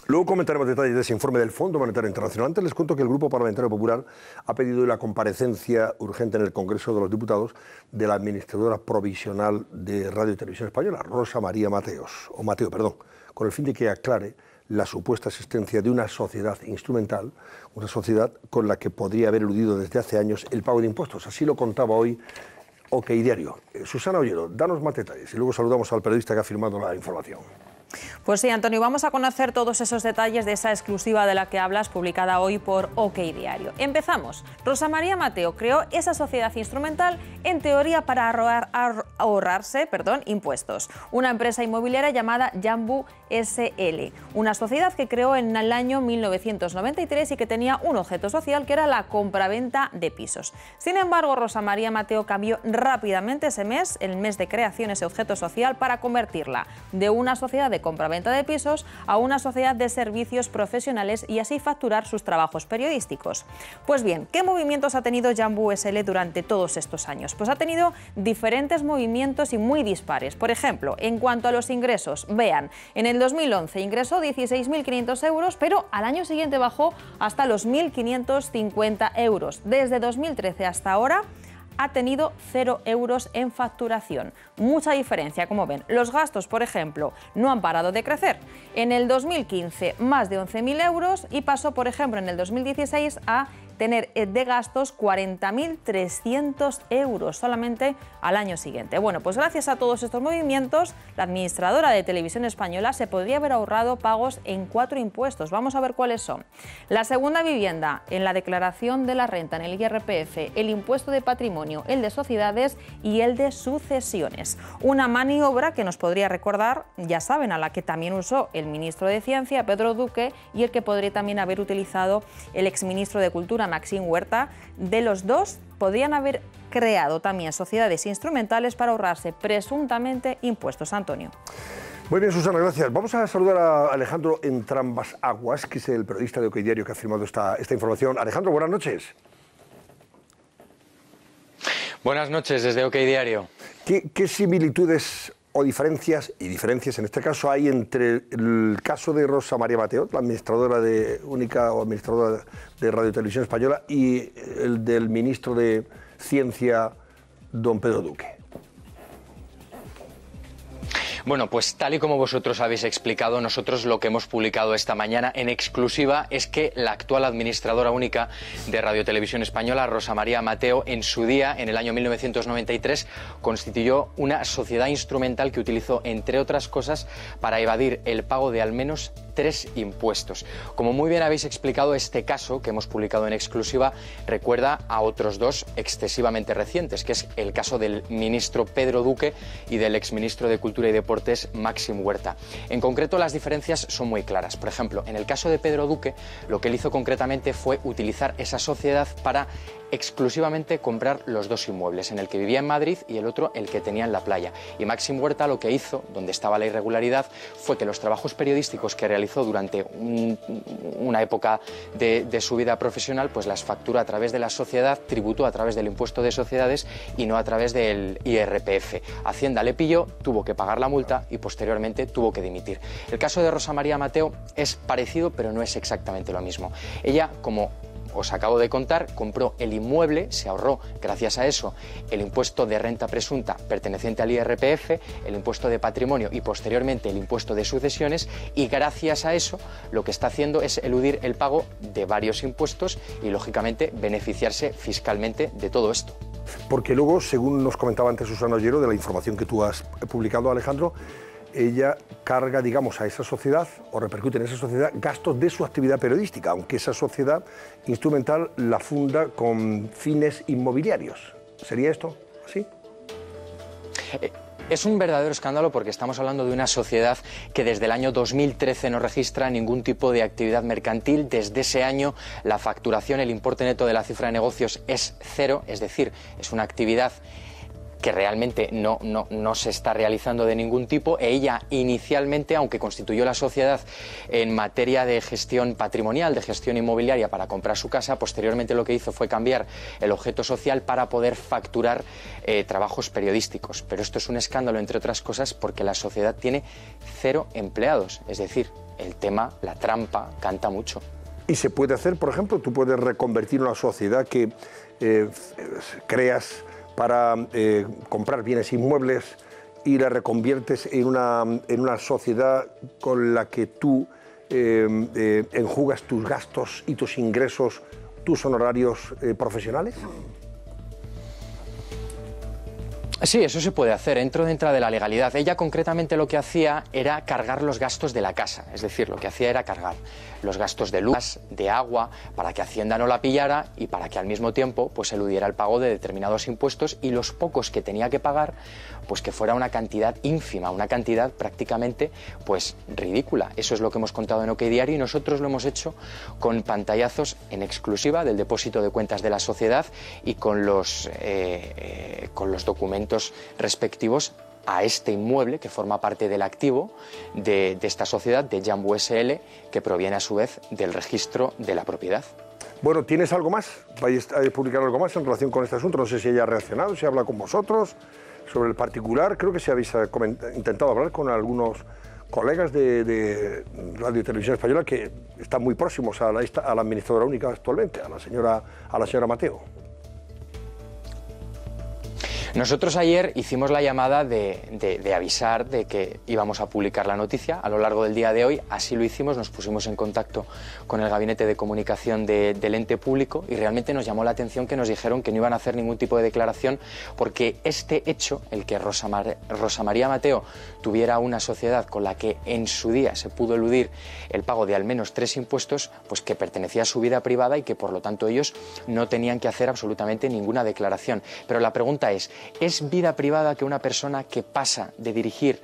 Luego comentaremos detalles de ese informe del Fondo Monetario Internacional. Antes les cuento que el Grupo Parlamentario Popular ha pedido la comparecencia urgente en el Congreso de los Diputados de la administradora provisional de Radio y Televisión Española, Rosa María Mateo, con el fin de que aclare la supuesta existencia de una sociedad instrumental, una sociedad con la que podría haber eludido desde hace años el pago de impuestos. Así lo contaba hoy OK Diario. Susana Ollero, danos más detalles y luego saludamos al periodista que ha firmado la información. Pues sí, Antonio, vamos a conocer todos esos detalles de esa exclusiva de la que hablas, publicada hoy por OK Diario. Empezamos. Rosa María Mateo creó esa sociedad instrumental, en teoría, para ahorrarse impuestos. Una empresa inmobiliaria llamada Jambu SL. Una sociedad que creó en el año 1993 y que tenía un objeto social, que era la compraventa de pisos. Sin embargo, Rosa María Mateo cambió rápidamente ese mes, el mes de creación, ese objeto social, para convertirla de una sociedad de compraventa de pisos a una sociedad de servicios profesionales y así facturar sus trabajos periodísticos. Pues bien, ¿qué movimientos ha tenido Jambu SL durante todos estos años? Pues ha tenido diferentes movimientos y muy dispares. Por ejemplo, en cuanto a los ingresos, vean, en el 2011 ingresó 16.500 euros, pero al año siguiente bajó hasta los 1.550 euros. Desde 2013 hasta ahora ha tenido 0 euros en facturación. Mucha diferencia, como ven. Los gastos, por ejemplo, no han parado de crecer. En el 2015, más de 11.000 euros y pasó, por ejemplo, en el 2016 a tener de gastos 40.300 euros solamente al año siguiente. Bueno, pues gracias a todos estos movimientos, la administradora de Televisión Española se podría haber ahorrado pagos en 4 impuestos. Vamos a ver cuáles son. La segunda vivienda en la declaración de la renta, en el IRPF, el impuesto de patrimonio, el de sociedades y el de sucesiones. Una maniobra que nos podría recordar, ya saben, a la que también usó el ministro de Ciencia, Pedro Duque, y el que podría también haber utilizado el exministro de Cultura, Maxim Huerta. De los dos podrían haber creado también sociedades instrumentales para ahorrarse presuntamente impuestos. Antonio. Muy bien, Susana, gracias. Vamos a saludar a Alejandro Entrambas Aguas, que es el periodista de OK Diario que ha firmado esta información. Alejandro, buenas noches. Buenas noches desde OK Diario. ¿Qué similitudes o diferencias, y diferencias en este caso, hay entre el caso de Rosa María Mateo, la administradora administradora de Radio y Televisión Española, y el del ministro de Ciencia, don Pedro Duque? Bueno, pues tal y como vosotros habéis explicado, nosotros lo que hemos publicado esta mañana en exclusiva es que la actual administradora única de Radio Televisión Española, Rosa María Mateo, en su día, en el año 1993, constituyó una sociedad instrumental que utilizó, entre otras cosas, para evadir el pago de al menos 3 impuestos. Como muy bien habéis explicado, este caso que hemos publicado en exclusiva recuerda a otros 2 excesivamente recientes, que es el caso del ministro Pedro Duque y del exministro de Cultura y Deportes, Maxim Huerta. En concreto, las diferencias son muy claras. Por ejemplo, en el caso de Pedro Duque, lo que él hizo concretamente fue utilizar esa sociedad para exclusivamente comprar los 2 inmuebles, en el que vivía en Madrid y el otro el que tenía en la playa. Y Maxim Huerta lo que hizo, donde estaba la irregularidad, fue que los trabajos periodísticos que realizó durante una época de su vida profesional, pues las facturó a través de la sociedad, tributó a través del impuesto de sociedades y no a través del IRPF. Hacienda le pilló, tuvo que pagar la multa y posteriormente tuvo que dimitir. El caso de Rosa María Mateo es parecido, pero no es exactamente lo mismo. Ella, como os acabo de contar, compró el inmueble, se ahorró gracias a eso el impuesto de renta presunta perteneciente al IRPF, el impuesto de patrimonio y posteriormente el impuesto de sucesiones, y gracias a eso lo que está haciendo es eludir el pago de varios impuestos y lógicamente beneficiarse fiscalmente de todo esto. Porque luego, según nos comentaba antes Susana Ollero, de la información que tú has publicado, Alejandro, ella carga, digamos, a esa sociedad, o repercute en esa sociedad, gastos de su actividad periodística, aunque esa sociedad instrumental la funda con fines inmobiliarios. ¿Sería esto así? Es un verdadero escándalo porque estamos hablando de una sociedad que desde el año 2013 no registra ningún tipo de actividad mercantil. Desde ese año la facturación, el importe neto de la cifra de negocios es cero, es decir, es una actividad que realmente no se está realizando de ningún tipo. Ella inicialmente, aunque constituyó la sociedad en materia de gestión patrimonial, de gestión inmobiliaria para comprar su casa, posteriormente lo que hizo fue cambiar el objeto social para poder facturar trabajos periodísticos. Pero esto es un escándalo, entre otras cosas, porque la sociedad tiene 0 empleados. Es decir, el tema, la trampa, canta mucho. Y se puede hacer, por ejemplo, tú puedes reconvertir una sociedad que creas para comprar bienes inmuebles y la reconviertes en una sociedad con la que tú enjugas tus gastos y tus ingresos, tus honorarios profesionales. Sí, eso se puede hacer, dentro de la legalidad. Ella concretamente lo que hacía era cargar los gastos de la casa, es decir, lo que hacía era cargar los gastos de luz, de agua, para que Hacienda no la pillara y para que al mismo tiempo pues eludiera el pago de determinados impuestos, y los pocos que tenía que pagar, pues que fuera una cantidad ínfima, una cantidad prácticamente pues ridícula. Eso es lo que hemos contado en OK Diario y nosotros lo hemos hecho con pantallazos en exclusiva del depósito de cuentas de la sociedad y con los documentos respectivos a este inmueble que forma parte del activo de esta sociedad, de Jambu SL, que proviene a su vez del registro de la propiedad. Bueno, ¿tienes algo más? ¿Vais a publicar algo más en relación con este asunto? No sé si ella ha reaccionado, si habla con vosotros sobre el particular. Creo que si habéis intentado hablar con algunos colegas de Radio y Televisión Española que están muy próximos a la administradora única actualmente, a la señora Mateo. Nosotros ayer hicimos la llamada de avisar de que íbamos a publicar la noticia a lo largo del día de hoy. Así lo hicimos, nos pusimos en contacto con el gabinete de comunicación del ente público y realmente nos llamó la atención que nos dijeron que no iban a hacer ningún tipo de declaración porque este hecho, el que Rosa María Mateo tuviera una sociedad con la que en su día se pudo eludir el pago de al menos 3 impuestos, pues que pertenecía a su vida privada y que por lo tanto ellos no tenían que hacer absolutamente ninguna declaración. Pero la pregunta es vida privada que una persona que pasa de dirigir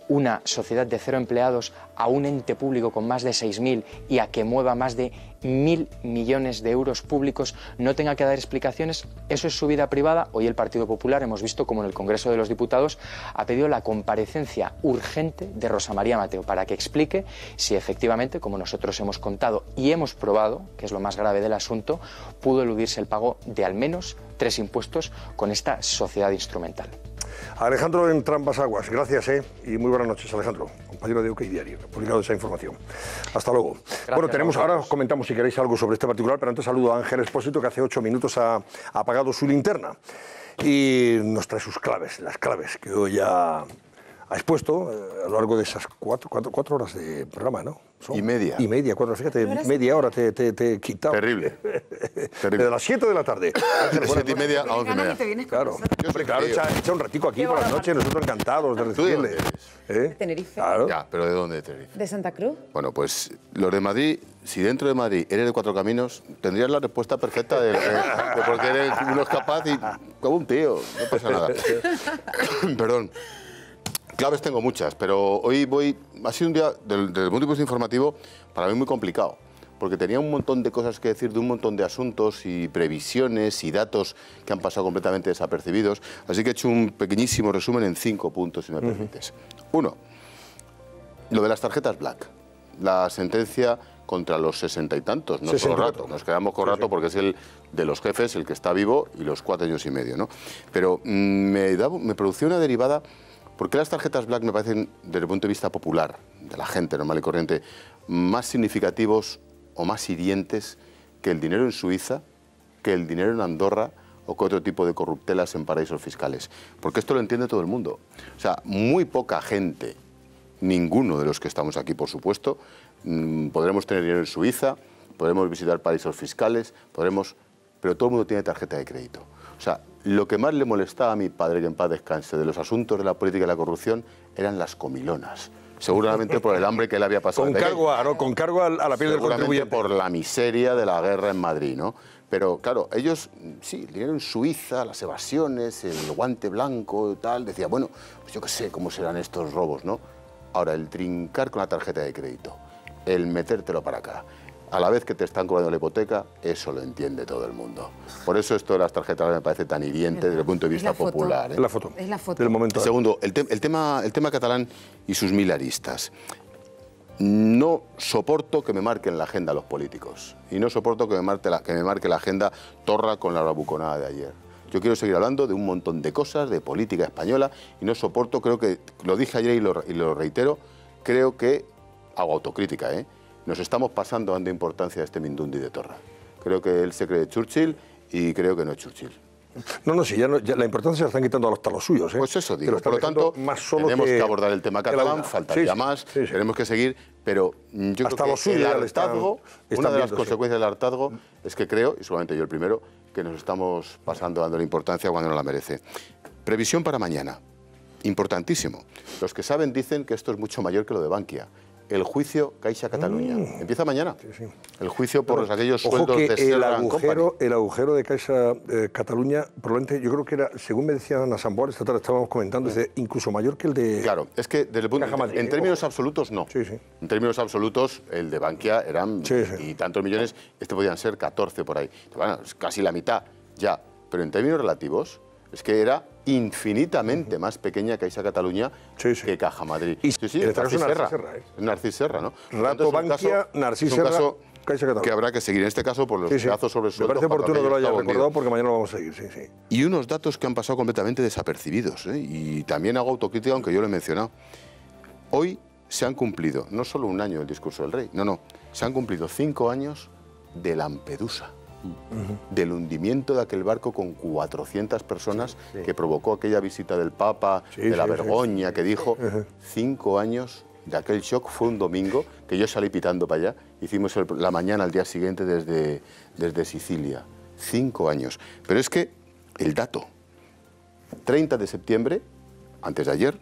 una sociedad de 0 empleados a un ente público con más de 6.000 y a que mueva más de 1.000 millones de euros públicos no tenga que dar explicaciones? ¿Eso es su vida privada? Hoy el Partido Popular, hemos visto como en el Congreso de los Diputados, ha pedido la comparecencia urgente de Rosa María Mateo para que explique si efectivamente, como nosotros hemos contado y hemos probado, que es lo más grave del asunto, pudo eludirse el pago de al menos 3 impuestos con esta sociedad instrumental. Alejandro Entrambas-Aguas, gracias y muy buenas noches, Alejandro, compañero de OK Diario, que ha publicado esa información. Hasta luego. Gracias, bueno, ahora os comentamos si queréis algo sobre este particular, pero antes saludo a Ángel Expósito, que hace 8 minutos ha apagado su linterna y nos trae sus claves, las claves que hoy ya ha expuesto a lo largo de esas 4 horas de programa, ¿no? Y media. Y media, 4, fíjate, media hora te he quitado. Terrible. Desde las 7 de la tarde. De 7 y media a 11 y media. Claro, claro, echa un ratico aquí por la noche, nosotros encantados de recibirle. ¿De Tenerife? Claro. Ya, pero ¿de dónde de Tenerife? ¿De Santa Cruz? Bueno, pues los de Madrid, si dentro de Madrid eres de 4 Caminos, tendrías la respuesta perfecta de por qué eres uno es capaz y como un tío, no pasa nada. Perdón. Claves tengo muchas, pero hoy ha sido un día, desde el punto de vista informativo, para mí muy complicado, porque tenía un montón de cosas que decir de un montón de asuntos y previsiones y datos que han pasado completamente desapercibidos, así que he hecho un pequeñísimo resumen en 5 puntos, si me permites. 1. Lo de las tarjetas Black, la sentencia contra los 60 y tantos, no solo Rato, nos quedamos con Rato porque es el de los jefes, el que está vivo, y los 4 años y medio, ¿no? Pero me producía una derivada. ¿Por qué las tarjetas Black me parecen, desde el punto de vista popular, de la gente normal y corriente, más significativos o más hirientes que el dinero en Suiza, que el dinero en Andorra o que otro tipo de corruptelas en paraísos fiscales. Porque esto lo entiende todo el mundo. O sea, muy poca gente, ninguno de los que estamos aquí, por supuesto, podremos tener dinero en Suiza, podremos visitar paraísos fiscales, pero todo el mundo tiene tarjeta de crédito. O sea, lo que más le molestaba a mi padre, que en paz descanse, de los asuntos de la política y la corrupción eran las comilonas. Seguramente por el hambre que él había pasado. Con cargo a la piel del contribuyente. Por la miseria de la guerra en Madrid, ¿no? Pero claro, ellos, sí, dinero en Suiza, las evasiones, el guante blanco y tal, decía, bueno, pues yo qué sé cómo serán estos robos, ¿no? Ahora, el trincar con la tarjeta de crédito, el metértelo para acá, a la vez que te están cobrando la hipoteca, eso lo entiende todo el mundo. Por eso esto de las tarjetas me parece tan hiriente desde el punto de vista popular. Es la foto. Es la foto. Del momento. Segundo, el tema catalán y sus milaristas. No soporto que me marquen la agenda los políticos. Y no soporto que me marque la agenda Torra con la bravuconada de ayer. Yo quiero seguir hablando de un montón de cosas, de política española, y no soporto, creo que, lo dije ayer y lo reitero, creo que, hago autocrítica, nos estamos pasando dando importancia a este Mindundi de Torra. Creo que él se cree Churchill y creo que no es Churchill. No, sí, ya la importancia se la están quitando hasta los suyos. Pues eso digo, por lo tanto, tenemos que abordar el tema catalán, faltaría más, tenemos que seguir, pero yo hasta creo que el hartazgo, una de las consecuencias del hartazgo es que creo, y solamente yo el primero, que nos estamos pasando dando la importancia cuando no la merece. Previsión para mañana, importantísimo. Los que saben dicen que esto es mucho mayor que lo de Bankia. El juicio Caixa Cataluña. Empieza mañana. El juicio por aquellos sueldos de Serra Company. El agujero de Caixa Cataluña, probablemente, yo creo que era, según me decía Ana Samboar, esta tarde estábamos comentando, incluso mayor que el de... Claro, es que desde el punto en términos absolutos no. En términos absolutos, el de Bankia eran y tantos millones, podían ser 14 por ahí. Bueno, es casi la mitad ya. Pero en términos relativos, es que era infinitamente más pequeña Caixa Cataluña que Caja Madrid. Narcís Serra, ¿no? Rato Bankia, Narcís Serra, Caixa Cataluña. Que habrá que seguir en este caso por los pedazos sobre sueldo. Me parece oportuno que lo hayas recordado porque mañana lo vamos a seguir, Y unos datos que han pasado completamente desapercibidos, y también hago autocrítica, aunque yo lo he mencionado. Hoy se han cumplido no solo un año del discurso del rey, se han cumplido 5 años de Lampedusa. Del hundimiento de aquel barco con 400 personas que provocó aquella visita del Papa, de la vergüenza que dijo. 5 años de aquel shock, fue un domingo que yo salí pitando para allá, hicimos la mañana al día siguiente desde Sicilia. 5 años. Pero es que el dato, 30 de septiembre, antes de ayer,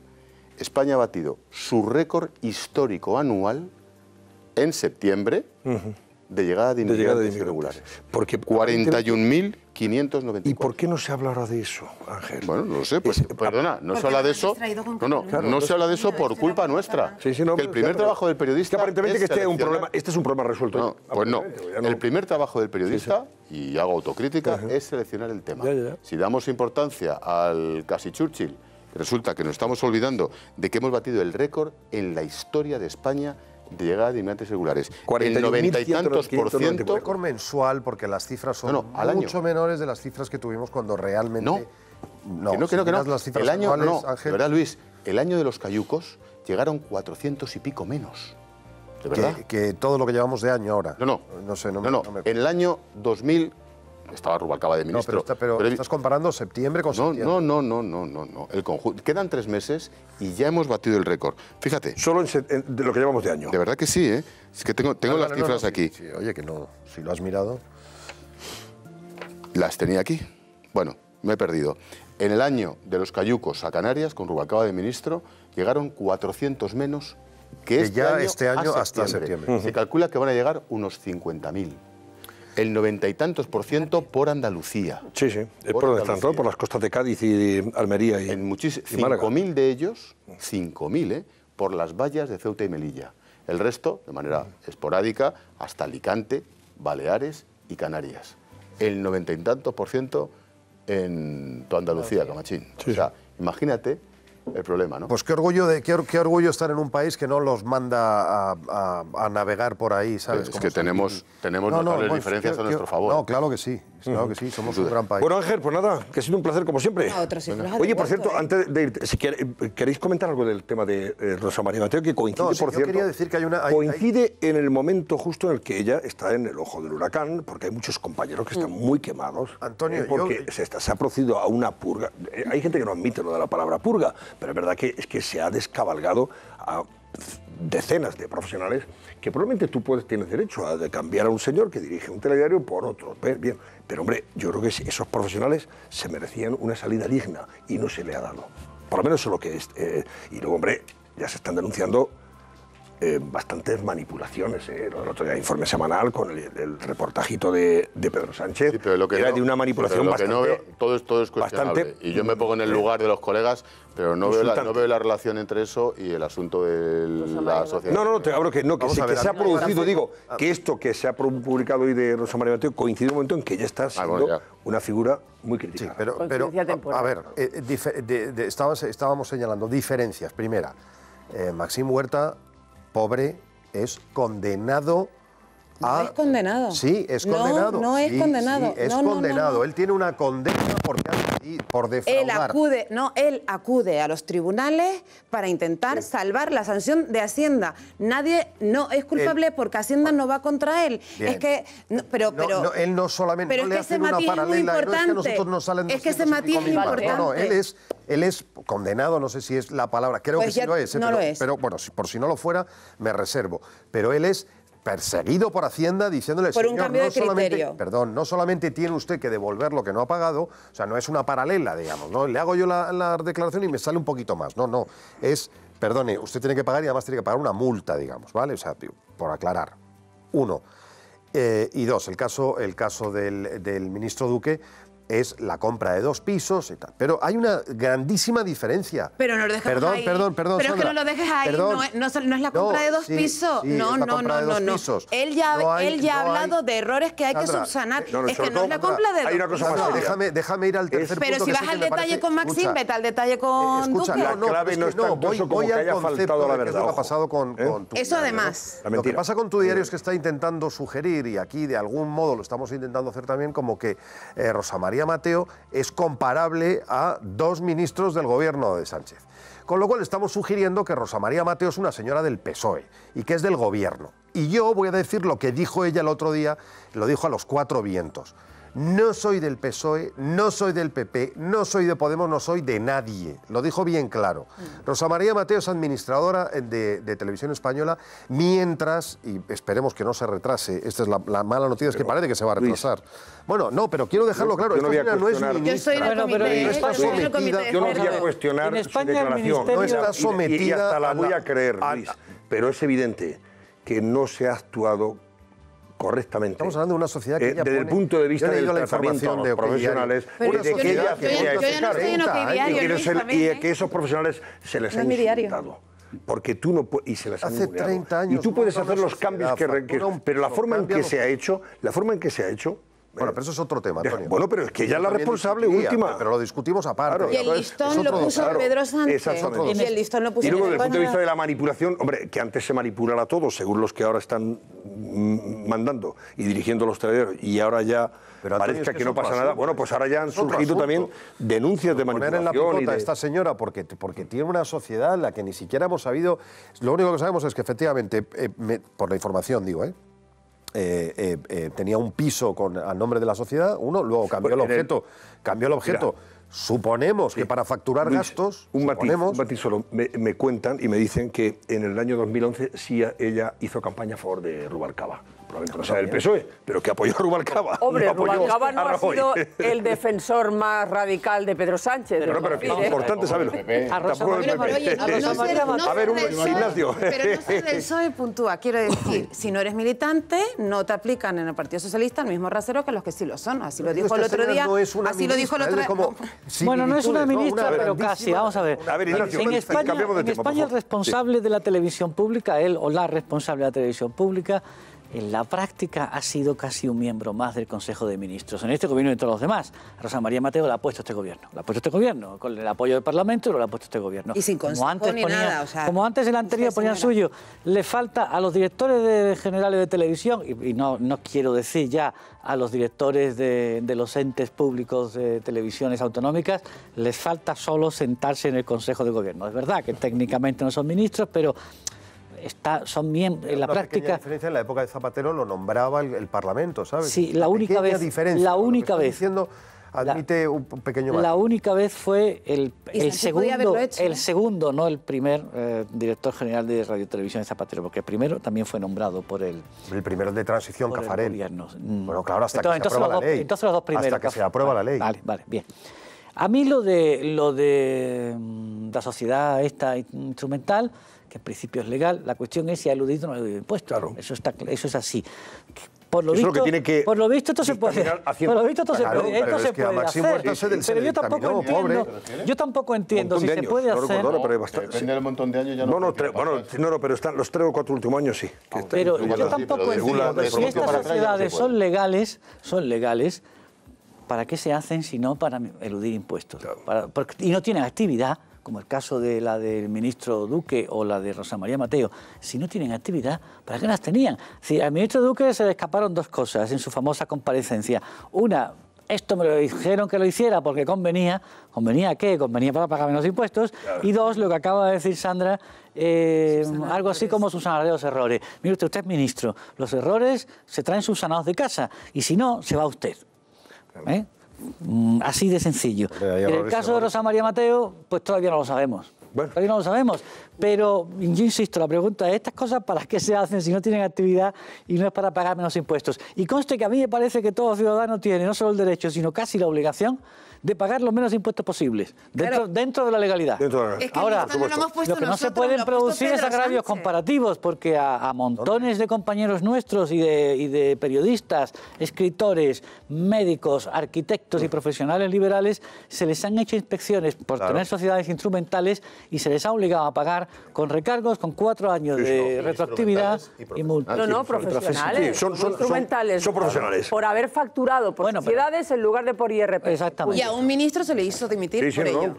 España ha batido su récord histórico anual en septiembre de llegada de inmigrantes irregulares. Porque 41.594. ¿Y por qué no se habla ahora de eso, Ángel? Bueno, no lo sé, pues perdona, no se habla de eso. No se habla de eso por culpa nuestra. Que el primer trabajo del periodista. Que aparentemente este es un problema resuelto. No, pues no. El primer trabajo del periodista, y hago autocrítica, es seleccionar el tema. Si damos importancia al casi Churchill, resulta que nos estamos olvidando de que hemos batido el récord en la historia de España de llegada de inmigrantes irregulares. El 90 y tantos %. Récord mensual, porque las cifras son mucho menores de las cifras que tuvimos cuando realmente... No. Las cifras el año, anuales, Ángel, ¿verdad, Luis? El año de los cayucos llegaron 400 y pico menos. ¿De verdad? Que todo lo que llevamos de año ahora. No. En el año 2000... Estaba Rubalcaba de ministro. Pero estás comparando septiembre con septiembre. No. El conjunto. Quedan 3 meses y ya hemos batido el récord. Fíjate. Solo de lo que llevamos de año. De verdad que sí, ¿eh? Es que tengo las cifras aquí. Sí, oye, que no. Si lo has mirado. Las tenía aquí. Bueno, me he perdido. En el año de los cayucos a Canarias, con Rubalcaba de ministro, llegaron 400 menos que este año hasta septiembre. Se calcula que van a llegar unos 50.000. El 90 y tantos % por Andalucía. Sí. Es por donde están todos, por las costas de Cádiz y de Almería y Málaga. 5.000 de ellos, 5.000, por las vallas de Ceuta y Melilla. El resto, de manera esporádica, hasta Alicante, Baleares y Canarias. El 90 y tantos % en toda Andalucía, Camachín. O sea, imagínate el problema, ¿no? Pues qué orgullo estar en un país que no los manda a navegar por ahí, ¿sabes? Es que tenemos notables diferencias a nuestro favor. No, claro que sí, somos un gran país. Bueno, Ángel, pues nada, que ha sido un placer como siempre. Oye, por cierto, antes de irte, si queréis comentar algo del tema de Rosa María Mateo, que coincide, por cierto, quería decir que hay coincide en el momento justo en el que ella está en el ojo del huracán, porque hay muchos compañeros que están muy quemados. Antonio, porque se ha producido a una purga. Hay gente que no admite lo de la palabra purga, pero es verdad que se ha descabalgado a decenas de profesionales que probablemente tú tienes derecho a cambiar a un señor que dirige un telediario por otro. Bien, pero hombre, yo creo que esos profesionales se merecían una salida digna y no se le ha dado. Por lo menos eso es lo que es. Y luego, hombre, ya se están denunciando bastantes manipulaciones. El otro día, informe semanal con el reportajito de Pedro Sánchez, sí, pero lo que era no, de una manipulación bastante... No veo, todo es cuestionable. Y yo me pongo en el lugar de los colegas, pero no veo la relación entre eso y el asunto de la sociedad. No, te hablo que se ha producido, digo, que esto que se ha publicado hoy de Rosa María Mateo coincide un momento en que ella está siendo una figura muy criticada. Sí, pero a ver, estábamos señalando diferencias. Primera, Maxim Huerta, pobre, es condenado a... No es condenado. Sí, es condenado. No es condenado. Sí, es condenado. Él tiene una condena por defraudar. Él acude a los tribunales para intentar salvar la sanción de Hacienda. Nadie no es culpable porque Hacienda no va contra él. Bien. Es que... él no solamente... Pero no le hacen una paralela. No es que a nosotros nos salen... Es que ese matiz es importante. No, él es condenado, no sé si es la palabra, creo que sí lo es. No lo es. Pero bueno, por si no lo fuera, me reservo. Pero él es perseguido por Hacienda diciéndole... Por un cambio de criterio. Perdón, no solamente tiene usted que devolver lo que no ha pagado, o sea, no es una paralela, digamos, ¿no? Le hago yo la declaración y me sale un poquito más. No, es, perdone, usted tiene que pagar y además tiene que pagar una multa, digamos, ¿vale? O sea, por aclarar. Uno. Y dos, el caso del ministro Duque es la compra de 2 pisos y tal. Pero hay una grandísima diferencia. Pero no lo dejes ahí. Perdón, Pero Sandra. Es que no lo dejes ahí. No es la compra de 2 pisos. No. Él ya ha hablado de errores que hay que subsanar. Es que no es la compra de 2 pisos. Hay una cosa más. Déjame ir al tercer punto. Pero si vas al detalle con Maxim, vete al detalle con Duque. La clave no es tanto eso como que haya faltado la verdad. Eso ha pasado con tu Eso además. Lo que pasa con tu diario es que está intentando sugerir, y aquí de algún modo lo estamos intentando hacer también, como que Rosa María Mateo es comparable a 2 ministros del gobierno de Sánchez. Con lo cual estamos sugiriendo que Rosa María Mateo es una señora del PSOE y que es del gobierno. Y yo voy a decir lo que dijo ella el otro día, lo dijo a los 4 vientos. No soy del PSOE, no soy del PP, no soy de Podemos, no soy de nadie. Lo dijo bien claro. Rosa María Mateo es administradora de Televisión Española mientras, y esperemos que no se retrase, esta es la mala noticia, es que parece que se va a retrasar. Bueno, no, pero quiero dejarlo claro, esta señora no es ministra. Yo estoy en el comité. Yo no voy a cuestionar su declaración. No está sometida y hasta la voy a creer, Luis. Pero es evidente que no se ha actuado correctamente. Estamos hablando de una sociedad que desde el punto de vista del tratamiento de los profesionales, de que ella y que esos profesionales se les ha insultado. Porque tú no puedes, y se les ha hace 30 años. Y tú puedes hacer los cambios pero la forma en que se ha hecho, bueno, pero eso es otro tema, Antonio. Bueno, pero es que ella es la responsable última. Pero lo discutimos aparte. Y el listón lo puso Pedro Sánchez. Exactamente. Y el listón lo puso y luego, desde el punto de vista de la manipulación, hombre, que antes se manipulara todo, según los que ahora están mandando y dirigiendo los telediarios, y ahora ya parezca que no pasa nada. Bueno, pues ahora ya han surgido también denuncias de manipulación. Poner en la picota a esta señora porque tiene una sociedad en la que ni siquiera hemos sabido... Lo único que sabemos es que efectivamente, por la información digo, tenía un piso a nombre de la sociedad, luego cambió el objeto. Suponemos que para facturar gastos... Un matiz solo. Me cuentan y me dicen que en el año 2011 sí ella hizo campaña a favor de Rubalcaba. Probablemente no sea del PSOE, pero que apoyó a Rubalcaba. Hombre, Rubalcaba no ha sido el defensor más radical de Pedro Sánchez. Pero es importante saberlo. A ver, Ignacio. Pero no ser del PSOE puntúa. Quiero decir, si no eres militante, no te aplican en el Partido Socialista el mismo rasero que los que sí lo son. Así lo dijo el otro día. Así lo dijo el otro día. Bueno, no es una ministra, pero casi. Vamos a ver. En España el responsable de la televisión pública, él o la responsable de la televisión pública, en la práctica ha sido casi un miembro más del Consejo de Ministros. En este gobierno y en todos los demás. Rosa María Mateo la ha puesto este gobierno. La ha puesto este gobierno. Con el apoyo del Parlamento lo ha puesto este gobierno. Y sin consejo ni nada. O sea, como antes el anterior ponía el suyo, le falta a los directores generales de televisión, y no quiero decir ya a los directores de los entes públicos de televisiones autonómicas, les falta solo sentarse en el Consejo de Gobierno. Es verdad que técnicamente no son ministros, pero son miembros en la práctica. La diferencia, en la época de Zapatero lo nombraba el Parlamento, ¿sabes? Sí, la única vez. Diferencia, la única vez. Diciendo, admite un pequeño margen. La única vez fue el segundo, no el primer director general de Radio Televisión de Zapatero, porque el primero también fue nombrado por el primero de transición, Caffarel. Bueno, claro, hasta que se entonces aprueba la ley. Entonces los dos primeros. Hasta que se aprueba la ley. Vale, bien. A mí lo de la sociedad esta instrumental, que en principio es legal, la cuestión es si ha eludido o no ha eludido impuestos. Claro. Eso es así. Por lo visto esto se puede. Por lo visto esto se puede. Esto se puede hacer. Pero yo tampoco entiendo si se puede hacer. Depende del montón de años ya no. No, pero están los 3 o 4 últimos años sí. Pero yo tampoco entiendo si estas sociedades son legales, ¿para qué se hacen si no para eludir impuestos? Y no tienen actividad, como el caso de la del ministro Duque o la de Rosa María Mateo. Si no tienen actividad, ¿para qué las tenían? Si al ministro Duque se le escaparon dos cosas en su famosa comparecencia. Una, esto me lo dijeron que lo hiciera porque convenía. ¿Convenía qué? Convenía para pagar menos impuestos. Claro. Y dos, lo que acaba de decir Sandra, algo así como subsanar los errores. Mire usted es ministro, los errores se traen subsanados de casa y si no, se va usted. Así de sencillo. En el caso de Rosa María Mateo, pues todavía no lo sabemos. Todavía no lo sabemos. Pero yo insisto, la pregunta es, ¿estas cosas para qué se hacen si no tienen actividad y no es para pagar menos impuestos? Y conste que a mí me parece que todo ciudadano tiene no solo el derecho, sino casi la obligación de pagar los menos impuestos posibles, dentro de la legalidad. Es que ahora, lo que no se pueden producir es agravios comparativos, porque a montones de compañeros nuestros y de periodistas, escritores, médicos, arquitectos y profesionales liberales se les han hecho inspecciones por tener sociedades instrumentales y se les ha obligado a pagar con recargos, con 4 años de retroactividad y multas. No, profesionales, son instrumentales. Son profesionales. Por haber facturado por sociedades en lugar de por IRPF. Exactamente. Y a un ministro se le hizo dimitir por ello.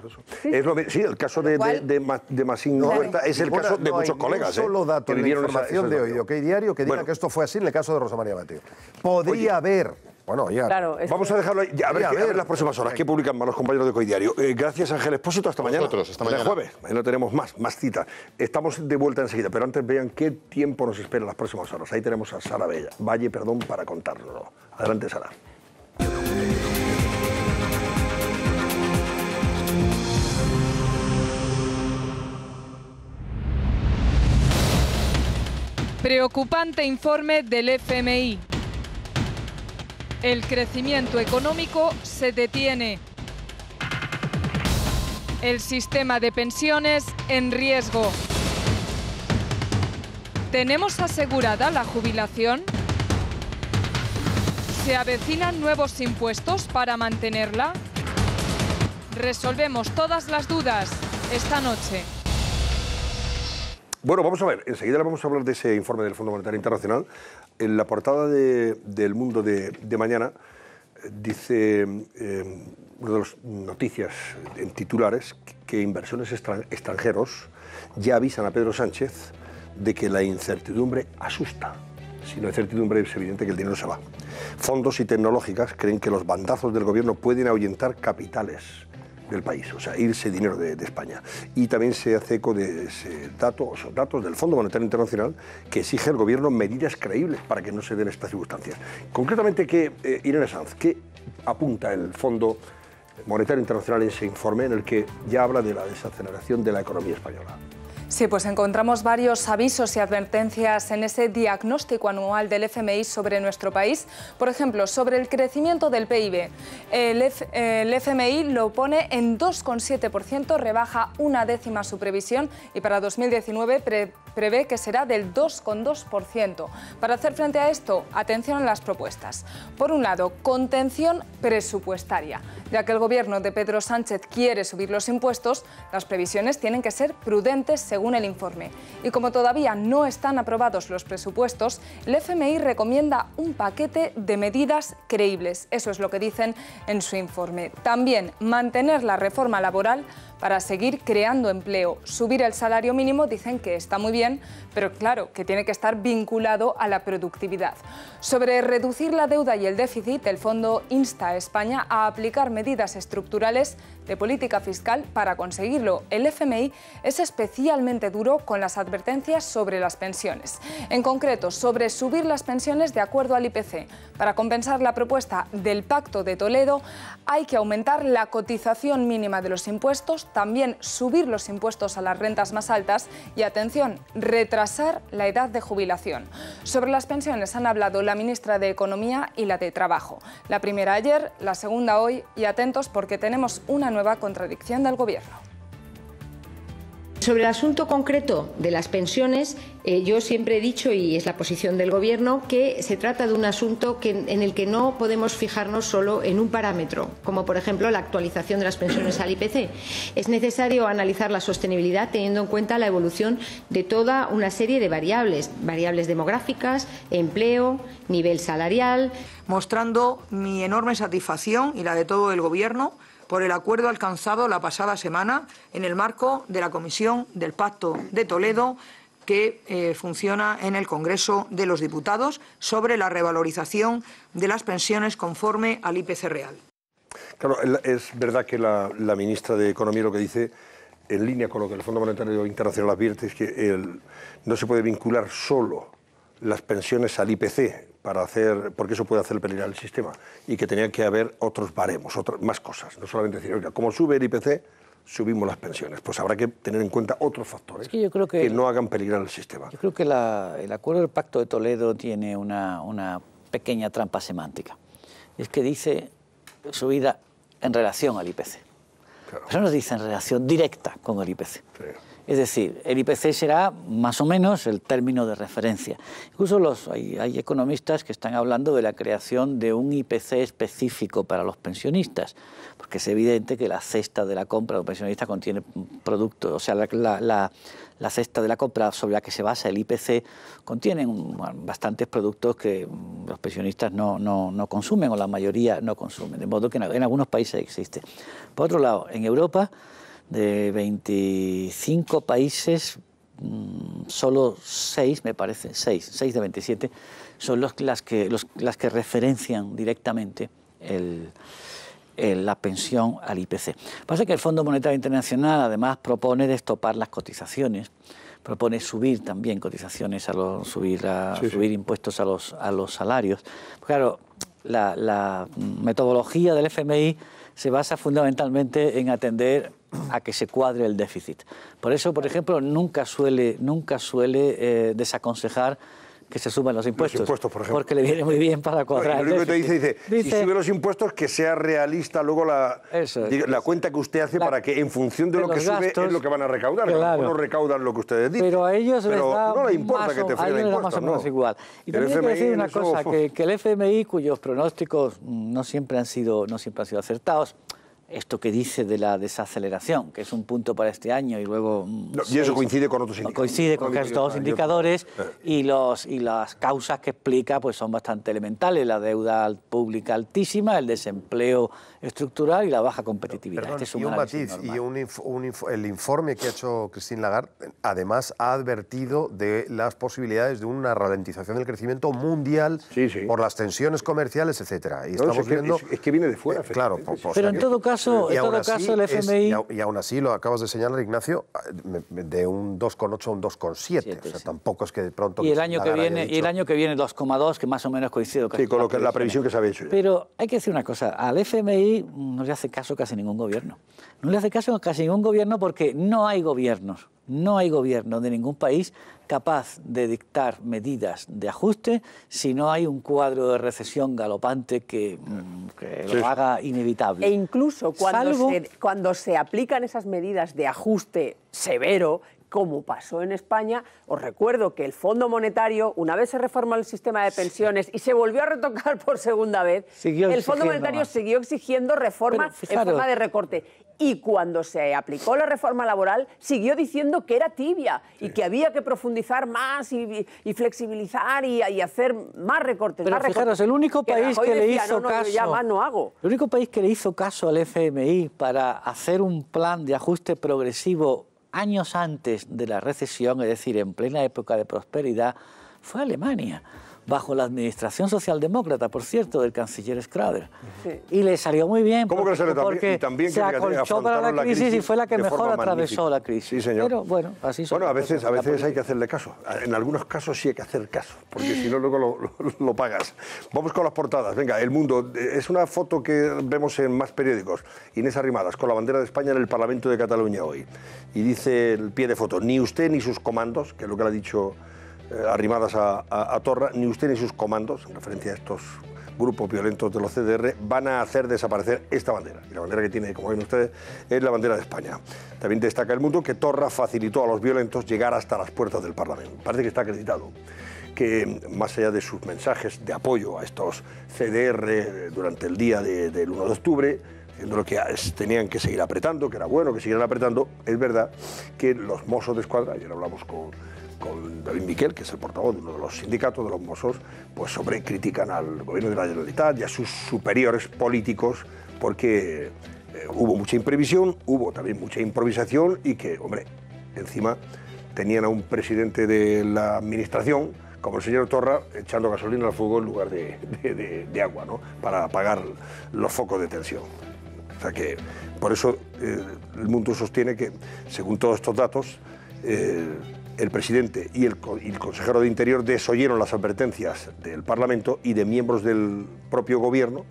Sí, el caso de Masín Huerta es el caso de muchos colegas. No solo dato en la información de hoy de OK Diario que diga que esto fue así en el caso de Rosa María Mateo. Podría haber... Bueno, ya. Claro, vamos a dejarlo ahí. A ver las próximas horas. ¿Qué publican más los compañeros de OK Diario? Gracias, Ángel Expósito. Hasta mañana. Hasta mañana. El jueves. Ahí no tenemos más citas. Estamos de vuelta enseguida. Pero antes vean qué tiempo nos espera en las próximas horas. Ahí tenemos a Sara Valle, para contárnoslo. Adelante, Sara. Preocupante informe del FMI. El crecimiento económico se detiene. El sistema de pensiones en riesgo. ¿Tenemos asegurada la jubilación? ¿Se avecinan nuevos impuestos para mantenerla? Resolvemos todas las dudas esta noche. Bueno, vamos a ver, enseguida vamos a hablar de ese informe del Fondo Monetario Internacional. En la portada del Mundo de mañana dice una de las noticias en titulares que inversores extranjeros ya avisan a Pedro Sánchez de que la incertidumbre asusta. Si no hay certidumbre es evidente que el dinero se va. Fondos y tecnológicas creen que los bandazos del gobierno pueden ahuyentar capitales del país, o sea, irse dinero de España. Y también se hace eco de ese datos del Fondo Monetario Internacional que exige al gobierno medidas creíbles para que no se den estas circunstancias. Concretamente, Irene Sanz, ¿qué apunta el Fondo Monetario Internacional en ese informe en el que ya habla de la desaceleración de la economía española? Sí, pues encontramos varios avisos y advertencias en ese diagnóstico anual del FMI sobre nuestro país. Por ejemplo, sobre el crecimiento del PIB. El FMI lo pone en 2,7%, rebaja 1/10 su previsión y para 2019 prevé que será del 2,2%. Para hacer frente a esto, atención a las propuestas. Por un lado, contención presupuestaria. Ya que el gobierno de Pedro Sánchez quiere subir los impuestos, las previsiones tienen que ser prudentes según el informe. Y como todavía no están aprobados los presupuestos, el FMI recomienda un paquete de medidas creíbles. Eso es lo que dicen en su informe. También mantener la reforma laboral para seguir creando empleo. Subir el salario mínimo dicen que está muy bien, pero claro, que tiene que estar vinculado a la productividad. Sobre reducir la deuda y el déficit, el fondo insta a España a aplicar medidas estructurales de política fiscal para conseguirlo. El FMI es especialmente duro con las advertencias sobre las pensiones. En concreto, sobre subir las pensiones de acuerdo al IPC. Para compensar la propuesta del Pacto de Toledo, hay que aumentar la cotización mínima de los impuestos, también subir los impuestos a las rentas más altas y, atención, retrasar la edad de jubilación. Sobre las pensiones han hablado la ministra de Economía y la de Trabajo. La primera ayer, la segunda hoy, y atentos porque tenemos una nueva contradicción del Gobierno. Sobre el asunto concreto de las pensiones, yo siempre he dicho, y es la posición del Gobierno, que se trata de un asunto en el que no podemos fijarnos solo en un parámetro, como por ejemplo la actualización de las pensiones al IPC. Es necesario analizar la sostenibilidad teniendo en cuenta la evolución de toda una serie de variables demográficas, empleo, nivel salarial. Mostrando mi enorme satisfacción y la de todo el Gobierno por el acuerdo alcanzado la pasada semana en el marco de la Comisión del Pacto de Toledo que funciona en el Congreso de los Diputados sobre la revalorización de las pensiones conforme al IPC real. Claro, es verdad que la ministra de Economía lo que dice, en línea con lo que el Fondo Monetario Internacional advierte, es que no se puede vincular solo las pensiones al IPC, porque eso puede hacer peligrar el sistema, y que tenía que haber otros baremos, más cosas, no solamente decir, oiga, como sube el IPC, subimos las pensiones. Pues habrá que tener en cuenta otros factores que no hagan peligrar el sistema. Yo creo que el acuerdo del Pacto de Toledo tiene una pequeña trampa semántica. Es que dice subida en relación al IPC. Claro. Pero no dice en relación directa con el IPC. Sí. Es decir, el IPC será más o menos el término de referencia. Incluso hay economistas que están hablando de la creación de un IPC específico para los pensionistas, porque es evidente que la cesta de la compra de los pensionistas contiene productos, o sea, la cesta de la compra sobre la que se basa el IPC contiene bastantes productos que los pensionistas no consumen, o la mayoría no consumen, de modo que en algunos países existe. Por otro lado, en Europa, de 25 países, solo 6, me parece, 6 de 27, son las que referencian directamente la pensión al IPC. Pasa que el Fondo Monetario Internacional además propone destopar las cotizaciones, propone subir también cotizaciones, subir impuestos a los salarios. Claro, la metodología del FMI se basa fundamentalmente en atender a que se cuadre el déficit. Por eso, por ejemplo, nunca suele desaconsejar que se suban los impuestos, por ejemplo, porque le viene muy bien para cuadrar. Lo único que te dice, si sube los impuestos, que sea realista luego la cuenta que usted hace para que en función de lo que sube es lo que van a recaudar. Claro. No recaudan lo que ustedes dicen. Pero a ellos no les importa que te frene impuestos. Más o menos igual. Y también hay que decir una cosa, que el FMI, cuyos pronósticos no siempre han sido acertados, esto que dice de la desaceleración, que es un punto para este año y luego... y eso coincide con otros indicadores. Coincide con casi todos los indicadores y las causas que explica pues son bastante elementales. La deuda pública altísima, el desempleo estructural y la baja competitividad. Perdón, y un matiz, el informe que ha hecho Christine Lagarde además ha advertido de las posibilidades de una ralentización del crecimiento mundial por las tensiones comerciales, etcétera. Y estamos viendo... Es que viene de fuera. Claro, pero en todo caso, el FMI... Y aún así, lo acabas de señalar, Ignacio, de un 2,8 a un 2,7. O sea, tampoco es que de pronto... Y el año que viene 2,2, que más o menos coincide con lo que la previsión que se había hecho. Pero hay que decir una cosa, al FMI no le hace caso casi ningún gobierno. No le hace caso a casi ningún gobierno porque no hay gobierno de ningún país capaz de dictar medidas de ajuste si no hay un cuadro de recesión galopante que lo haga inevitable. E incluso cuando se aplican esas medidas de ajuste severo, como pasó en España. Os recuerdo que el Fondo Monetario, una vez se reformó el sistema de pensiones y se volvió a retocar por segunda vez, el Fondo Monetario siguió exigiendo reformas en forma de recorte. Y cuando se aplicó la reforma laboral, siguió diciendo que era tibia y que había que profundizar más y flexibilizar y hacer más recortes. Pero fijaros, el único país que le hizo caso, ya más no hago. El único país que le hizo caso al FMI para hacer un plan de ajuste progresivo años antes de la recesión, es decir, en plena época de prosperidad, fue Alemania, bajo la administración socialdemócrata, por cierto, del canciller Schröder. Sí. Y le salió muy bien. ¿Cómo que le salió porque también se acolchó para la crisis y fue la que mejor atravesó la crisis. Sí, señor. Pero bueno, así son. Bueno, a veces hay que hacerle caso. En algunos casos sí hay que hacer caso, porque si no luego lo pagas. Vamos con las portadas. Venga, El Mundo. Es una foto que vemos en más periódicos. Inés Arrimadas con la bandera de España en el Parlamento de Cataluña hoy. Y dice el pie de foto, ni usted ni sus comandos, que es lo que le ha dicho Arrimadas a Torra, ni usted ni sus comandos, en referencia a estos grupos violentos de los CDR, van a hacer desaparecer esta bandera. Y la bandera que tiene, como ven ustedes, es la bandera de España. También destaca El Mundo que Torra facilitó a los violentos llegar hasta las puertas del Parlamento. Parece que está acreditado que, más allá de sus mensajes de apoyo a estos CDR durante el día del 1 de octubre, diciendo que tenían que seguir apretando, que era bueno que siguieran apretando, es verdad que los Mossos de Escuadra, ayer hablamos con David Miquel, que es el portavoz de uno de los sindicatos de los Mossos, pues critican al gobierno de la Generalitat y a sus superiores políticos porque hubo mucha imprevisión, hubo también mucha improvisación y que, hombre, encima tenían a un presidente de la administración como el señor Torra echando gasolina al fuego en lugar de agua, ¿no?, para apagar los focos de tensión. O sea que, por eso, El Mundo sostiene que, según todos estos datos, el presidente y el consejero de Interior desoyeron las advertencias del Parlamento y de miembros del propio gobierno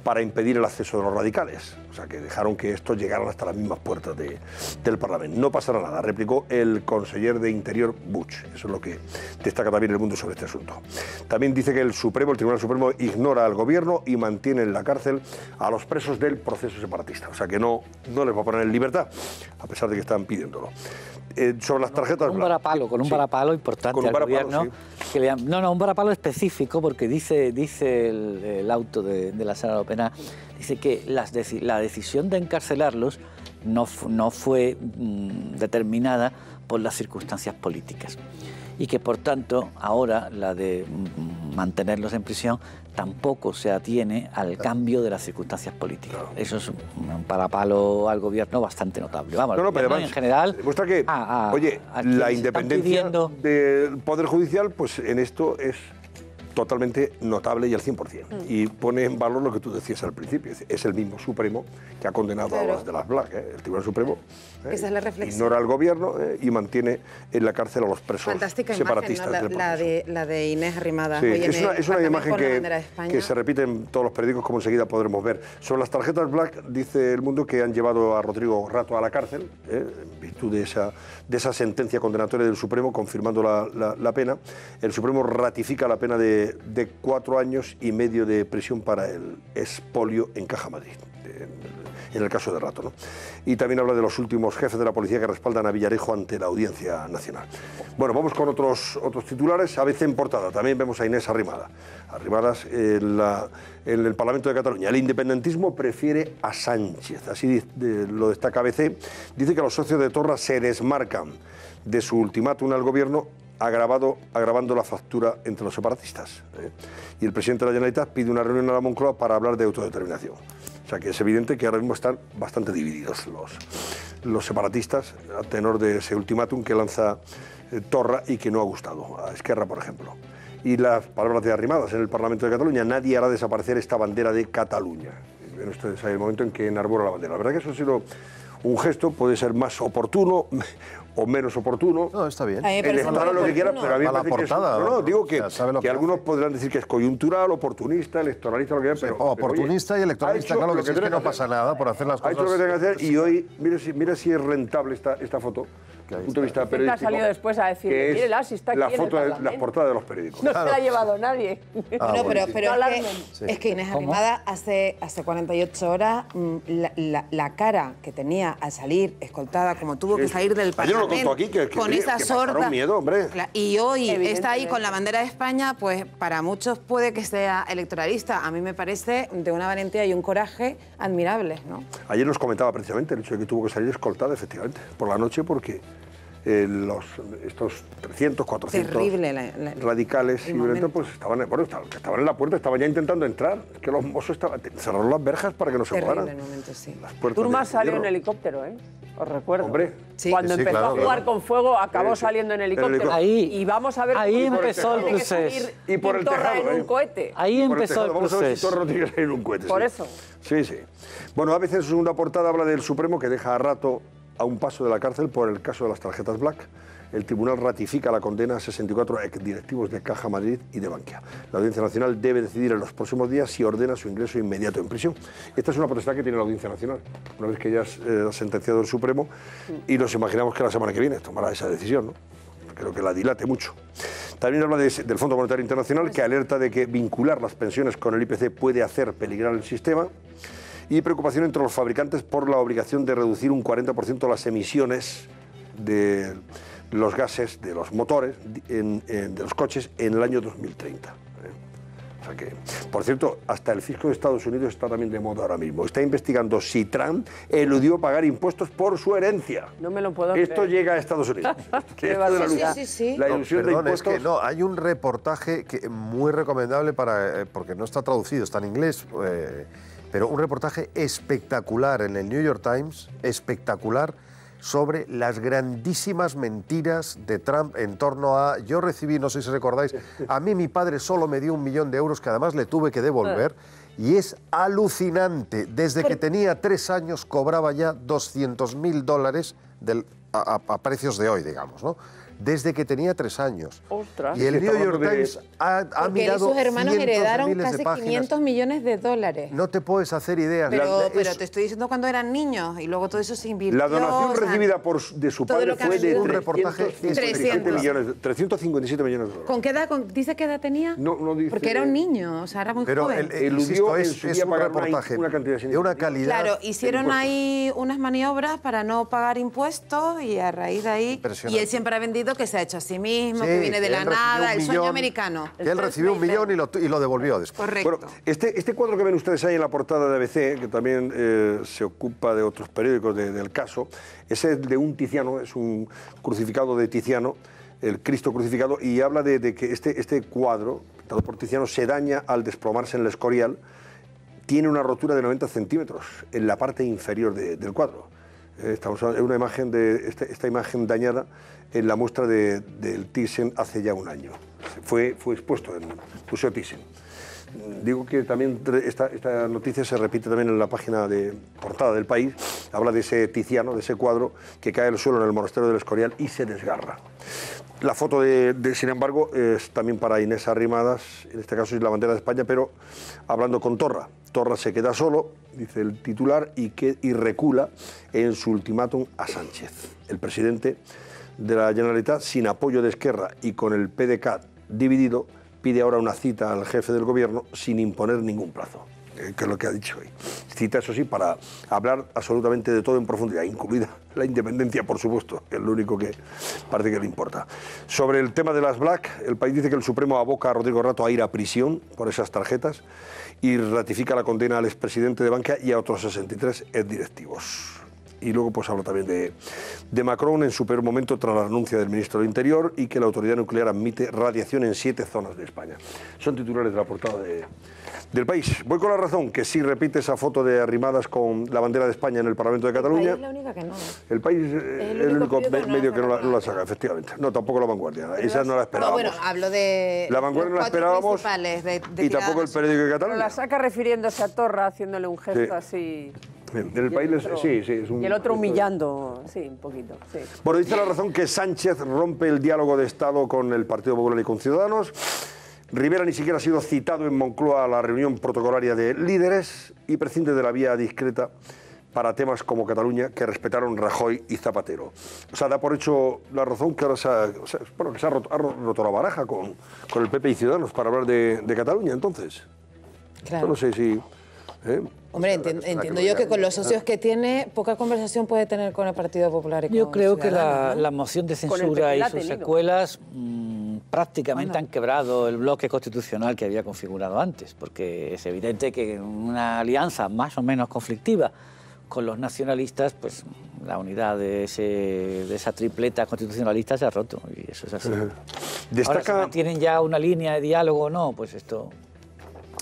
para impedir el acceso de los radicales. O sea, que dejaron que estos llegaran hasta las mismas puertas del Parlamento. No pasará nada, replicó el conseller de Interior Buch. Eso es lo que destaca también El Mundo sobre este asunto. También dice que el Tribunal Supremo ignora al gobierno y mantiene en la cárcel a los presos del proceso separatista. O sea, que no les va a poner en libertad, a pesar de que están pidiéndolo. Sobre las tarjetas... Con un varapalo importante al gobierno. Sí. Un varapalo específico, porque dice el auto de la Sala Penal, dice que la decisión de encarcelarlos no fue determinada por las circunstancias políticas y que, por tanto, ahora la de mantenerlos en prisión tampoco se atiene al cambio de las circunstancias políticas. Claro. Eso es un parapalo al gobierno bastante notable. Vamos, pero además, en general... Demuestra que, la independencia del Poder Judicial, pues en esto es totalmente notable y al 100%. Y pone en valor lo que tú decías al principio. Es el mismo Supremo que ha condenado a los de las Black. El Tribunal Supremo esa es la reflexión. Ignora al gobierno y mantiene en la cárcel a los presos separatistas. Fantástica imagen, ¿no? la de Inés Arrimadas. Sí, es una imagen que se repite en todos los periódicos, como enseguida podremos ver. Sobre las tarjetas Black, dice El Mundo que han llevado a Rodrigo Rato a la cárcel, en virtud de esa sentencia condenatoria del Supremo, confirmando la pena. El Supremo ratifica la pena de 4 años y medio de prisión para el expolio en Caja Madrid, en el caso de Rato, ¿no? Y también habla de los últimos jefes de la policía que respaldan a Villarejo ante la Audiencia Nacional. Bueno, vamos con otros titulares. ABC en portada, también vemos a Inés Arrimadas en el Parlamento de Cataluña. El independentismo prefiere a Sánchez, así lo destaca ABC. Dice que los socios de Torra se desmarcan de su ultimátum al gobierno, agravando la factura entre los separatistas. Y el presidente de la Generalitat pide una reunión a la Moncloa para hablar de autodeterminación. O sea que es evidente que ahora mismo están bastante divididos los separatistas a tenor de ese ultimátum que lanza Torra y que no ha gustado a Esquerra, por ejemplo. Y las palabras de Arrimadas en el Parlamento de Cataluña: nadie hará desaparecer esta bandera de Cataluña. Ven ustedes ahí el momento en que enarbora la bandera. La verdad que eso ha sido un gesto, puede ser más oportuno o menos oportuno. No, está bien. Electoral, lo que quiera, pero a mí me parece parece portada, que digo que, que algunos podrán decir que es coyuntural, oportunista, electoralista, lo que quiera, pero oportunista y electoralista, claro, que es que no pasa nada por hacer las cosas. Ha hecho lo que tiene que hacer y hoy, mira si es rentable esta foto. Desde el punto de vista periodístico, ha salido después a decir, mírela, si está aquí la foto de las portadas de los periódicos. No se la ha llevado nadie. Pero es que Inés Arrimadas hace 48 horas la cara que tenía Economía al salir escoltada, como tuvo que salir del Ayer lo Parlamento, contó aquí, con esa sorda... pasaron miedo, hombre. Y hoy está ahí con la bandera de España, pues para muchos puede que sea electoralista. A mí me parece de una valentía y un coraje admirables, ¿no? Ayer nos comentaba precisamente el hecho de que tuvo que salir escoltada, efectivamente, por la noche, porque estos 300, 400 Terrible radicales y violentos pues estaban en la puerta, estaban ya intentando entrar, que los mozos cerraron las verjas para que no se fueran. Terrible momento, sí. Turmas salió en helicóptero, ¿eh? Os recuerdo. Hombre. Cuando empezó a jugar con fuego, acabó saliendo en helicóptero. Ahí, y vamos a ver ahí cómo empezó el proceso. Y por el tejado. En un cohete. Ahí empezó el Vamos a ver si proceso. Torra tiene que salir en un cohete. Por eso. Sí, sí. Bueno, ABC en su segunda portada habla del Supremo que deja a Rato a un paso de la cárcel por el caso de las tarjetas Black. El tribunal ratifica la condena a 64 exdirectivos de Caja Madrid y de Bankia. La Audiencia Nacional debe decidir en los próximos días si ordena su ingreso inmediato en prisión. Esta es una potestad que tiene la Audiencia Nacional, una vez que ya ha sentenciado el Supremo, y nos imaginamos que la semana que viene tomará esa decisión, ¿no? Creo que la dilate mucho. También habla del Fondo Monetario Internacional, que alerta de que vincular las pensiones con el IPC puede hacer peligrar el sistema, y preocupación entre los fabricantes por la obligación de reducir un 40% las emisiones de los gases de los motores de los coches en el año 2030. O sea que, por cierto, hasta el fisco de Estados Unidos está también de moda ahora mismo. Está investigando si Trump eludió pagar impuestos por su herencia. No me lo puedo Esto creer. llega a Estados Unidos. La ilusión de Perdón, impuestos... es que no, hay un reportaje muy recomendable porque no está traducido, está en inglés, pero un reportaje espectacular en el New York Times, espectacular, sobre las grandísimas mentiras de Trump en torno a... Yo recibí, no sé si recordáis, a mí mi padre solo me dio 1 millón de euros que además le tuve que devolver, y es alucinante. Desde que tenía 3 años cobraba ya $200.000 a precios de hoy, digamos, ¿no? Desde que tenía 3 años. Ostras. Y el New York Times ha Porque él y mirado sus hermanos cientos de heredaron miles de casi páginas. 500 millones de dólares. No te puedes hacer ideas. Pero te estoy diciendo cuando eran niños y luego todo eso se invirtió. La donación o sea, recibida de su todo padre lo que fue han de sido. 357 millones de dólares. ¿Con qué edad? ¿Dice qué edad tenía? No dice... Porque era un niño, o sea, era muy joven. Eludió en es su día un pagar reportaje una cantidad de una calidad. Claro, hicieron ahí unas maniobras para no pagar impuestos y a raíz de ahí... Y él siempre ha vendido que se ha hecho a sí mismo, que viene de la nada, el sueño americano. Que él recibió 1 millón y lo devolvió después. Correcto. Bueno, este cuadro que ven ustedes ahí en la portada de ABC, que también se ocupa de otros periódicos del caso, ese es de un Tiziano, es un crucificado de Tiziano, el Cristo crucificado, y habla de que este cuadro, pintado por Tiziano, se daña al desplomarse en el Escorial, tiene una rotura de 90 centímetros en la parte inferior del cuadro. Estamos hablando de una imagen esta imagen dañada en la muestra del Thyssen hace ya 1 año. Fue expuesto en el Museo Thyssen. Digo que también esta noticia se repite también en la página de portada del País. Habla de ese Tiziano, de ese cuadro que cae al suelo en el monasterio del Escorial y se desgarra. La foto, sin embargo, es también para Inés Arrimadas, en este caso es la bandera de España, pero hablando con Torra. Torra se queda solo, dice el titular, y recula en su ultimátum a Sánchez. El presidente de la Generalitat, sin apoyo de Esquerra y con el PDeCAT dividido, pide ahora una cita al jefe del gobierno sin imponer ningún plazo, que es lo que ha dicho hoy. Cita, eso sí, para hablar absolutamente de todo en profundidad, incluida la independencia, por supuesto, que es lo único que parece que le importa. Sobre el tema de las Black, el País dice que el Supremo aboca a Rodrigo Rato a ir a prisión por esas tarjetas y ratifica la condena al expresidente de Bankia y a otros 63 exdirectivos. Y luego pues habla también de Macron en su peor momento tras la renuncia del ministro del Interior y que la autoridad nuclear admite radiación en 7 zonas de España. Son titulares de la portada del País. Voy con La Razón, que sí repite esa foto de Arrimadas con la bandera de España en el Parlamento de Cataluña. El País es la única que no. El País es el único medio que no la saca, efectivamente. No, tampoco La Vanguardia. Esa no la esperábamos. No, bueno, hablo de... La Vanguardia no la esperábamos de y tampoco el periódico de Cataluña. Pero la saca refiriéndose a Torra, haciéndole un gesto así... En el País, sí, es un... Y el otro humillando, sí, un poquito, sí. Bueno, dice La Razón que Sánchez rompe el diálogo de Estado con el Partido Popular y con Ciudadanos. Rivera ni siquiera ha sido citado en Moncloa a la reunión protocolaria de líderes y prescinde de la vía discreta para temas como Cataluña, que respetaron Rajoy y Zapatero. O sea, da por hecho La Razón que ahora se ha roto la baraja con el PP y Ciudadanos para hablar de Cataluña, entonces. Claro. Yo no sé si... Hombre, entiendo yo que con los socios que tiene, poca conversación puede tener con el Partido Popular y con Yo creo que Ciudadanos, ¿no? la moción de censura y sus secuelas prácticamente han quebrado el bloque constitucional que había configurado antes, porque es evidente que una alianza más o menos conflictiva con los nacionalistas, pues la unidad de esa tripleta constitucionalista se ha roto, y eso es así. Ahora, si mantienen ya una línea de diálogo o no, pues esto...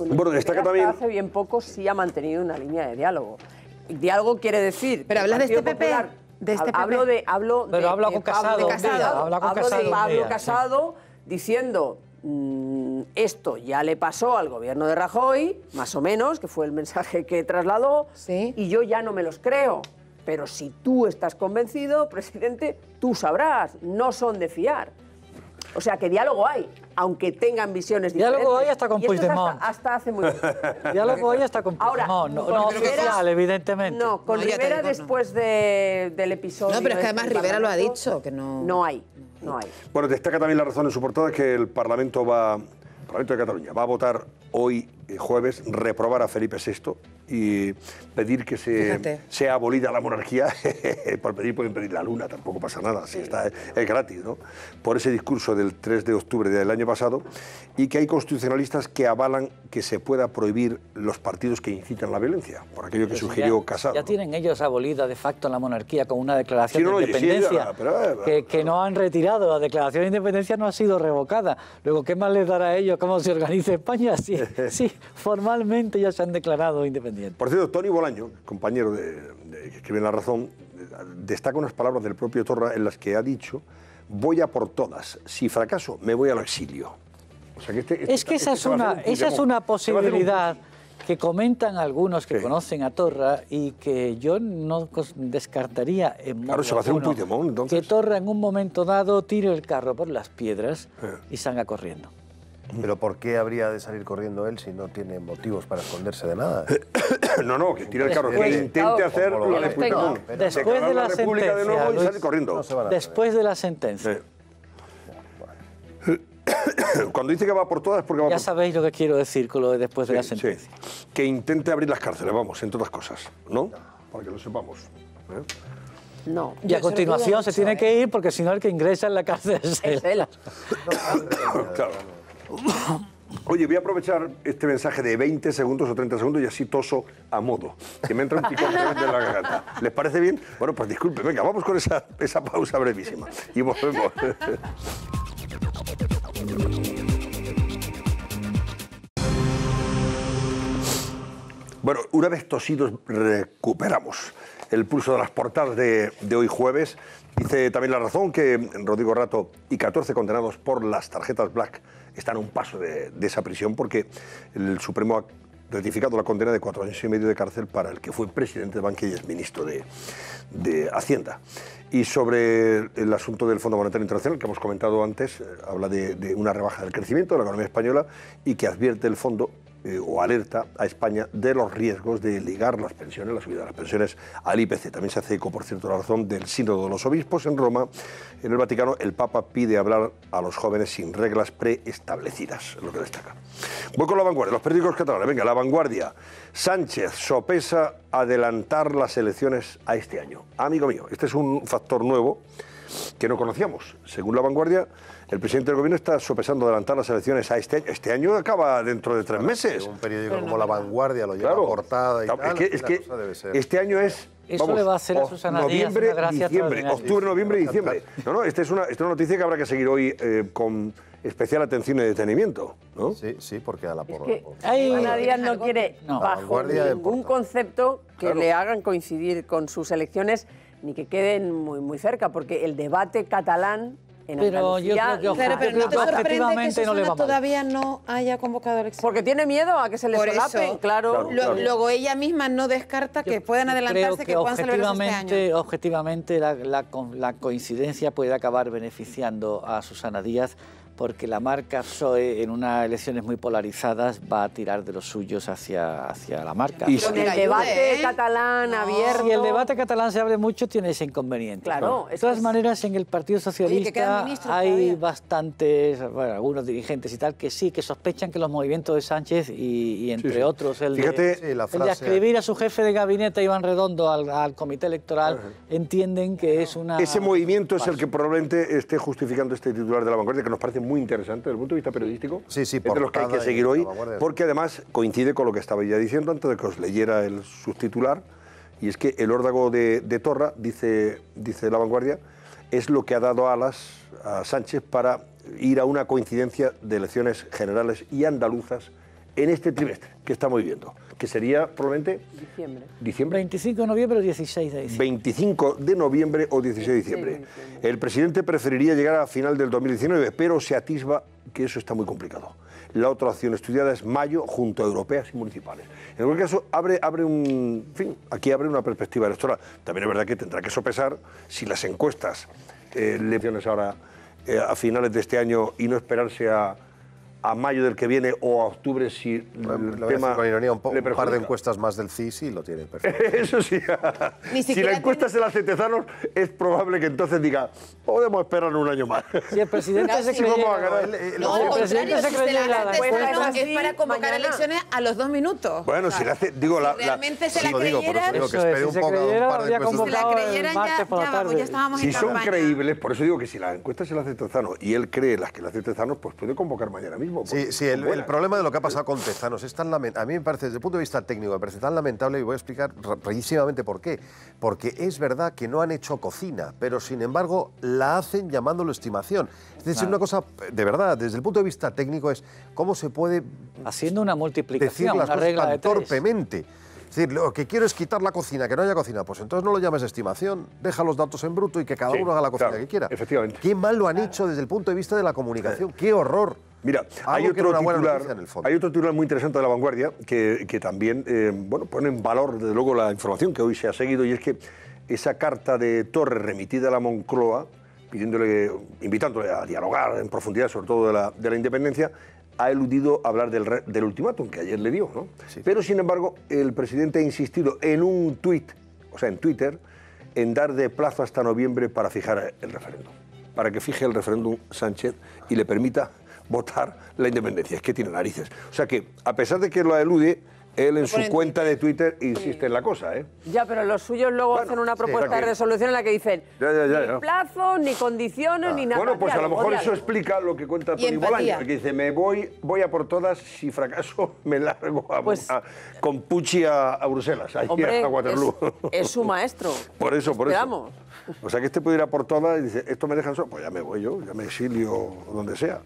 Bueno, destaca también... Hace bien poco sí ha mantenido una línea de diálogo. Diálogo quiere decir... Pero hablas de este PP... Pero habla con Casado. Hablo de Pablo Casado diciendo... esto ya le pasó al gobierno de Rajoy, más o menos, que fue el mensaje que trasladó, y yo ya no me los creo. Pero si tú estás convencido, presidente, tú sabrás, no son de fiar. O sea, que diálogo hay, aunque tengan visiones diferentes. Diálogo hay hasta con Puigdemont. Hasta hace muy poco. Diálogo hay hasta con Puigdemont, no oficial, evidentemente. No, con Rivera después del episodio... No, pero es que además Rivera lo ha dicho, que no... No hay. Bueno, destaca también la razón en su portada que el Parlamento de Cataluña va a votar hoy, jueves, reprobar a Felipe VI y pedir que sea abolida la monarquía. Por pedir pueden pedir la luna, tampoco pasa nada, si está, es gratis, ¿no? Por ese discurso del 3 de octubre del año pasado, y que hay constitucionalistas que avalan que se pueda prohibir los partidos que incitan la violencia, por aquello que sugirió Casado. Ya tienen ellos abolida de facto la monarquía con una declaración de independencia que no han retirado. La declaración de independencia no ha sido revocada. Luego, ¿qué más les dará a ellos cómo se organiza España? Sí, formalmente ya se han declarado independientes. Por cierto, Toni Bolaño, compañero que escribe en La Razón, destaca unas palabras del propio Torra en las que ha dicho: voy a por todas, si fracaso me voy al exilio. O sea que esa es una posibilidad que comentan algunos que conocen a Torra y que yo no descartaría en modo Claro, se va a hacer un Puigdemont, entonces. Que Torra en un momento dado tire el carro por las piedras y salga corriendo. ¿Pero por qué habría de salir corriendo él si no tiene motivos para esconderse de nada? No, que tire el carro, que intente hacer lo de Puigdemont. Después de la sentencia, de nuevo y sale corriendo. Después de la sentencia. Cuando dice que va por todas es porque va Ya sabéis lo que quiero decir con lo de después de la sentencia. Que intente abrir las cárceles, vamos, entre otras cosas, ¿no? Para que lo sepamos. No. Y a continuación se tiene que ir porque si no el que ingresa en la cárcel es él. Claro. Oye, voy a aprovechar este mensaje de 20 segundos o 30 segundos y así toso a modo, que me entra un picón de la garganta. ¿Les parece bien? Bueno, pues disculpe, venga, vamos con esa pausa brevísima. Y volvemos. Bueno, una vez tosidos recuperamos el pulso de las portadas de hoy jueves. Dice también La Razón que Rodrigo Rato y 14 condenados por las tarjetas Black están a un paso de esa prisión porque el Supremo ha ratificado la condena de 4 años y medio de cárcel para el que fue presidente de Bankia y es ministro de Hacienda. Y sobre el asunto del Fondo Monetario Internacional, que hemos comentado antes, habla de una rebaja del crecimiento de la economía española y que advierte el fondo o alerta a España de los riesgos de ligar las pensiones, la subida de las pensiones, al IPC. También se hace eco, por cierto, La Razón del Sínodo de los Obispos en Roma. En el Vaticano, el Papa pide hablar a los jóvenes sin reglas preestablecidas, es lo que destaca. Voy con La Vanguardia, los periódicos catalanes. Venga, La Vanguardia. Sánchez sopesa adelantar las elecciones a este año. Amigo mío, este es un factor nuevo que no conocíamos. Según La Vanguardia, el presidente del gobierno está sopesando adelantar las elecciones a este año. Este año acaba dentro de 3 meses. Un periódico como La Vanguardia lo lleva portada y tal. Es que este año es... Eso le va a hacer a Susana Díaz una gracia extraordinaria. Octubre, noviembre y diciembre. No, esta es una noticia que habrá que seguir hoy con especial atención y detenimiento, ¿no? Sí, porque a la porra. Susana Díaz no quiere, bajo ningún concepto, que le hagan coincidir con sus elecciones ni que queden muy cerca, porque el debate catalán en Andalucía... Pero ¿no te sorprende que Susana todavía no haya convocado elecciones? Porque tiene miedo a que se le solape, claro. Luego ella misma no descarta que puedan adelantarse, que puedan celebrarse este año. Objetivamente, la coincidencia puede acabar beneficiando a Susana Díaz porque la marca PSOE en unas elecciones muy polarizadas va a tirar de los suyos hacia la marca. Y con el debate catalán abierto... Si el debate catalán se abre mucho, tiene ese inconveniente. Claro. De todas maneras, en el Partido Socialista hay bastantes, bueno, algunos dirigentes y tal, que sí, que sospechan que los movimientos de Sánchez y entre otros el de escribir a su jefe de gabinete, Iván Redondo, al comité electoral, entienden que es una... Ese movimiento es el que probablemente esté justificando este titular de La Vanguardia, que nos parece muy interesante desde el punto de vista periodístico. Sí, es de los que hay que seguir hoy, porque además coincide con lo que estaba ya diciendo antes de que os leyera el subtitular, y es que el órdago de Torra, dice La Vanguardia, es lo que ha dado alas a Sánchez para ir a una coincidencia de elecciones generales y andaluzas en este trimestre que estamos viviendo, que sería probablemente... Diciembre. 25 de noviembre o 16 de diciembre. 25 de noviembre o 16 de diciembre. El presidente preferiría llegar a final del 2019, pero se atisba que eso está muy complicado. La otra opción estudiada es mayo junto a europeas y municipales. En cualquier caso, aquí abre una perspectiva electoral. También es verdad que tendrá que sopesar si las encuestas, elecciones ahora a finales de este año y no esperarse a mayo del que viene o a octubre si el tema con ironía, un par perjudica. de encuestas más del CIS y lo tiene perfecto. Eso sí. Si la encuesta se la hace Tezanos, es probable que entonces diga, podemos esperar un año más. Si el presidente se creyera... es para convocar elecciones a los 2 minutos. Bueno, si la hace... Digo, realmente se la creyeran... que espere un poco un par de encuestas. Si la creyeran ya estábamos en campaña. Si son creíbles, por eso digo que si la encuesta se la hace Tezanos y él cree las que la hace Tezanos, pues puede convocar mañana mismo. Sí, el problema de lo que ha pasado con Tezanos es tan lamentable. A mí me parece, desde el punto de vista técnico, me parece tan lamentable y voy a explicar rapidísimamente por qué. Porque es verdad que no han hecho cocina, pero sin embargo la hacen llamándolo estimación. Es decir, una cosa, de verdad, desde el punto de vista técnico es cómo se puede... Haciendo una multiplicación, decir las una cosas regla tan de 3. torpemente. Es decir, lo que quiero es quitar la cocina, que no haya cocina. Pues entonces no lo llames estimación, deja los datos en bruto y que cada uno haga la cocina que quiera. Efectivamente. Qué mal lo han hecho desde el punto de vista de la comunicación, qué horror. Mira, hay otro titular muy interesante de La Vanguardia que también pone en valor, desde luego, la información que hoy se ha seguido, y es que esa carta de Torres remitida a la Moncloa, invitándole a dialogar en profundidad, sobre todo de la independencia, ha eludido hablar del ultimátum que ayer le dio, ¿no? Sí. Pero, sin embargo, el presidente ha insistido en un tuit, o sea, en Twitter, en dar de plazo hasta noviembre para fijar el referéndum, para que fije el referéndum Sánchez y le permita votar la independencia. Es que tiene narices. O sea que, a pesar de que lo elude, él en su cuenta de Twitter insiste en la cosa, ¿eh? Ya, pero los suyos luego hacen una propuesta de resolución en la que dicen ni plazo, ni condiciones, ni nada. Bueno, pues a lo mejor eso explica lo que cuenta Tony Bolaño, que dice, voy a por todas, si fracaso me largo con Pucci a Bruselas, a Waterloo. Es su maestro. Por eso. Esperamos. O sea que este puede ir a por todas y dice, esto me dejan solo, pues ya me voy yo, ya me exilio donde sea.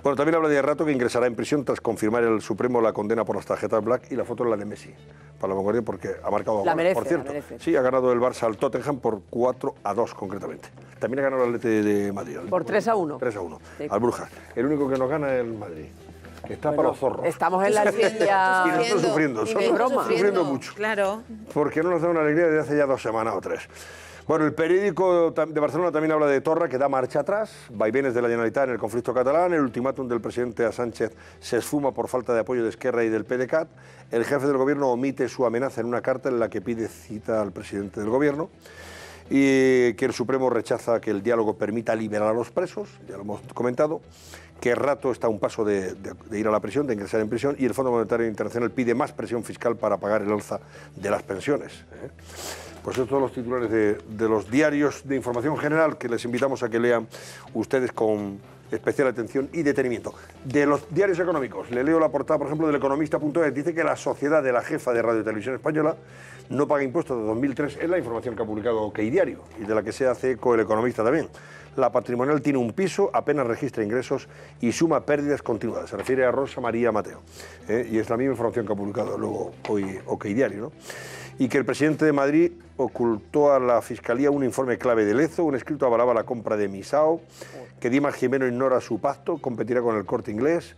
Bueno, también habla de Rato que ingresará en prisión tras confirmar el Supremo la condena por las tarjetas Black, y la foto es la de Messi, para La Vanguardia, porque ha marcado la merece, por cierto. La sí, ha ganado el Barça al Tottenham por 4-2 concretamente. También ha ganado el Atlético de Madrid. Por 3-1. 3-1, sí. Al Brujas. El único que nos gana es el Madrid, que está para los zorros. Estamos en la línea... Y nosotros sufriendo mucho. Claro. Porque no nos da una alegría desde hace ya 2 semanas o 3. Bueno, el periódico de Barcelona también habla de Torra, que da marcha atrás, vaivenes de la Generalitat en el conflicto catalán, el ultimátum del presidente a Sánchez se esfuma por falta de apoyo de Esquerra y del PDeCAT, el jefe del gobierno omite su amenaza en una carta en la que pide cita al presidente del gobierno, y que el Supremo rechaza que el diálogo permita liberar a los presos, ya lo hemos comentado, que Rato está a un paso de ir a la prisión, de ingresar en prisión, y el Fondo Monetario Internacional pide más presión fiscal para pagar el alza de las pensiones. Pues estos son los titulares de los diarios de información general que les invitamos a que lean ustedes con especial atención y detenimiento. De los diarios económicos, le leo la portada, por ejemplo, del Economista.es, dice que la sociedad de la jefa de Radio y Televisión Española no paga impuestos de 2003, es la información que ha publicado OK Diario y de la que se hace eco el Economista también. La patrimonial tiene un piso, apenas registra ingresos y suma pérdidas continuadas. Se refiere a Rosa María Mateo. Y es la misma información que ha publicado luego hoy OK Diario, ¿no? Y que el presidente de Madrid ocultó a la Fiscalía un informe clave de Lezo, un escrito avalaba la compra de Misao, que Dimas Jimeno ignora su pacto, competirá con el Corte Inglés,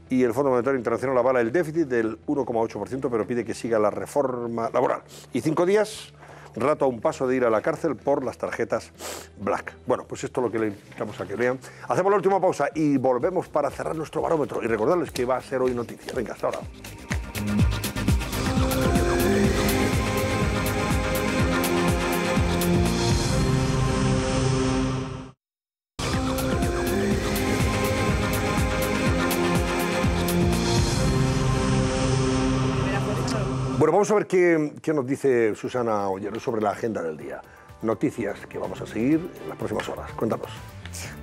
y el Fondo Monetario Internacional avala el déficit del 1,8%, pero pide que siga la reforma laboral. Y 5 días Rato a un paso de ir a la cárcel por las tarjetas Black. Bueno, pues esto es lo que le invitamos a que vean. Hacemos la última pausa y volvemos para cerrar nuestro barómetro y recordarles que va a ser hoy noticia. Venga, hasta ahora. Bueno, vamos a ver qué nos dice Susana Ollero sobre la agenda del día. Noticias que vamos a seguir en las próximas horas. Cuéntanos.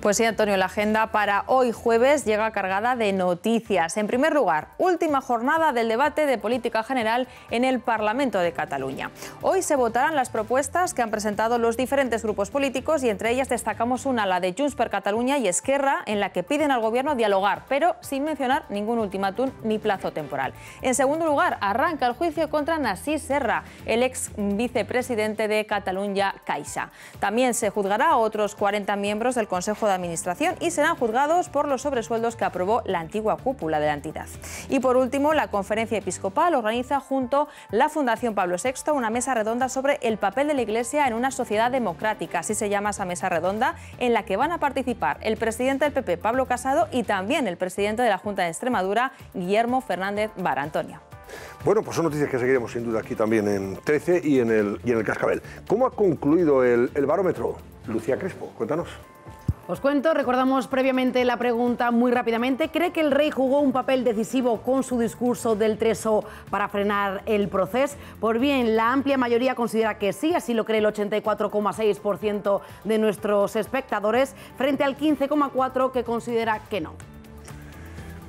Pues sí, Antonio, la agenda para hoy jueves llega cargada de noticias. En primer lugar, última jornada del debate de política general en el Parlamento de Cataluña. Hoy se votarán las propuestas que han presentado los diferentes grupos políticos y entre ellas destacamos una, la de Junts per Catalunya y Esquerra, en la que piden al Gobierno dialogar, pero sin mencionar ningún ultimátum ni plazo temporal. En segundo lugar, arranca el juicio contra Narcís Serra, el ex vicepresidente de Catalunya Caixa. También se juzgará a otros 40 miembros del Consejo de Administración y serán juzgados por los sobresueldos que aprobó la antigua cúpula de la entidad. Y por último, la Conferencia Episcopal organiza junto a la Fundación Pablo VI una mesa redonda sobre el papel de la Iglesia en una sociedad democrática. Así se llama esa mesa redonda, en la que van a participar el presidente del PP, Pablo Casado, y también el presidente de la Junta de Extremadura, Guillermo Fernández Vara. Antonio. Bueno, pues son noticias que seguiremos sin duda aquí también en 13 y en el Cascabel. ¿Cómo ha concluido el barómetro? Lucía Crespo, cuéntanos. Os cuento, recordamos previamente la pregunta muy rápidamente. ¿Cree que el rey jugó un papel decisivo con su discurso del Tresor para frenar el proceso? Pues bien, la amplia mayoría considera que sí, así lo cree el 84,6% de nuestros espectadores, frente al 15,4% que considera que no.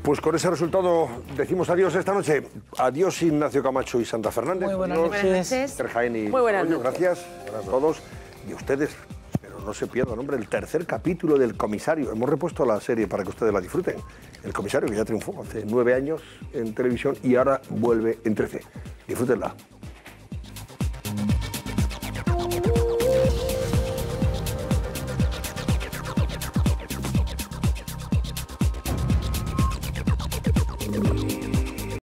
Pues con ese resultado decimos adiós esta noche. Adiós Ignacio Camacho y Santa Fernández. Muy buenas noches. Jaén y muy buenas noches. Gracias a todos y a ustedes. Pero no se pierdan, hombre, el tercer capítulo del Comisario. Hemos repuesto la serie para que ustedes la disfruten. El Comisario, que ya triunfó hace 9 años en televisión y ahora vuelve en 13. Disfrútenla.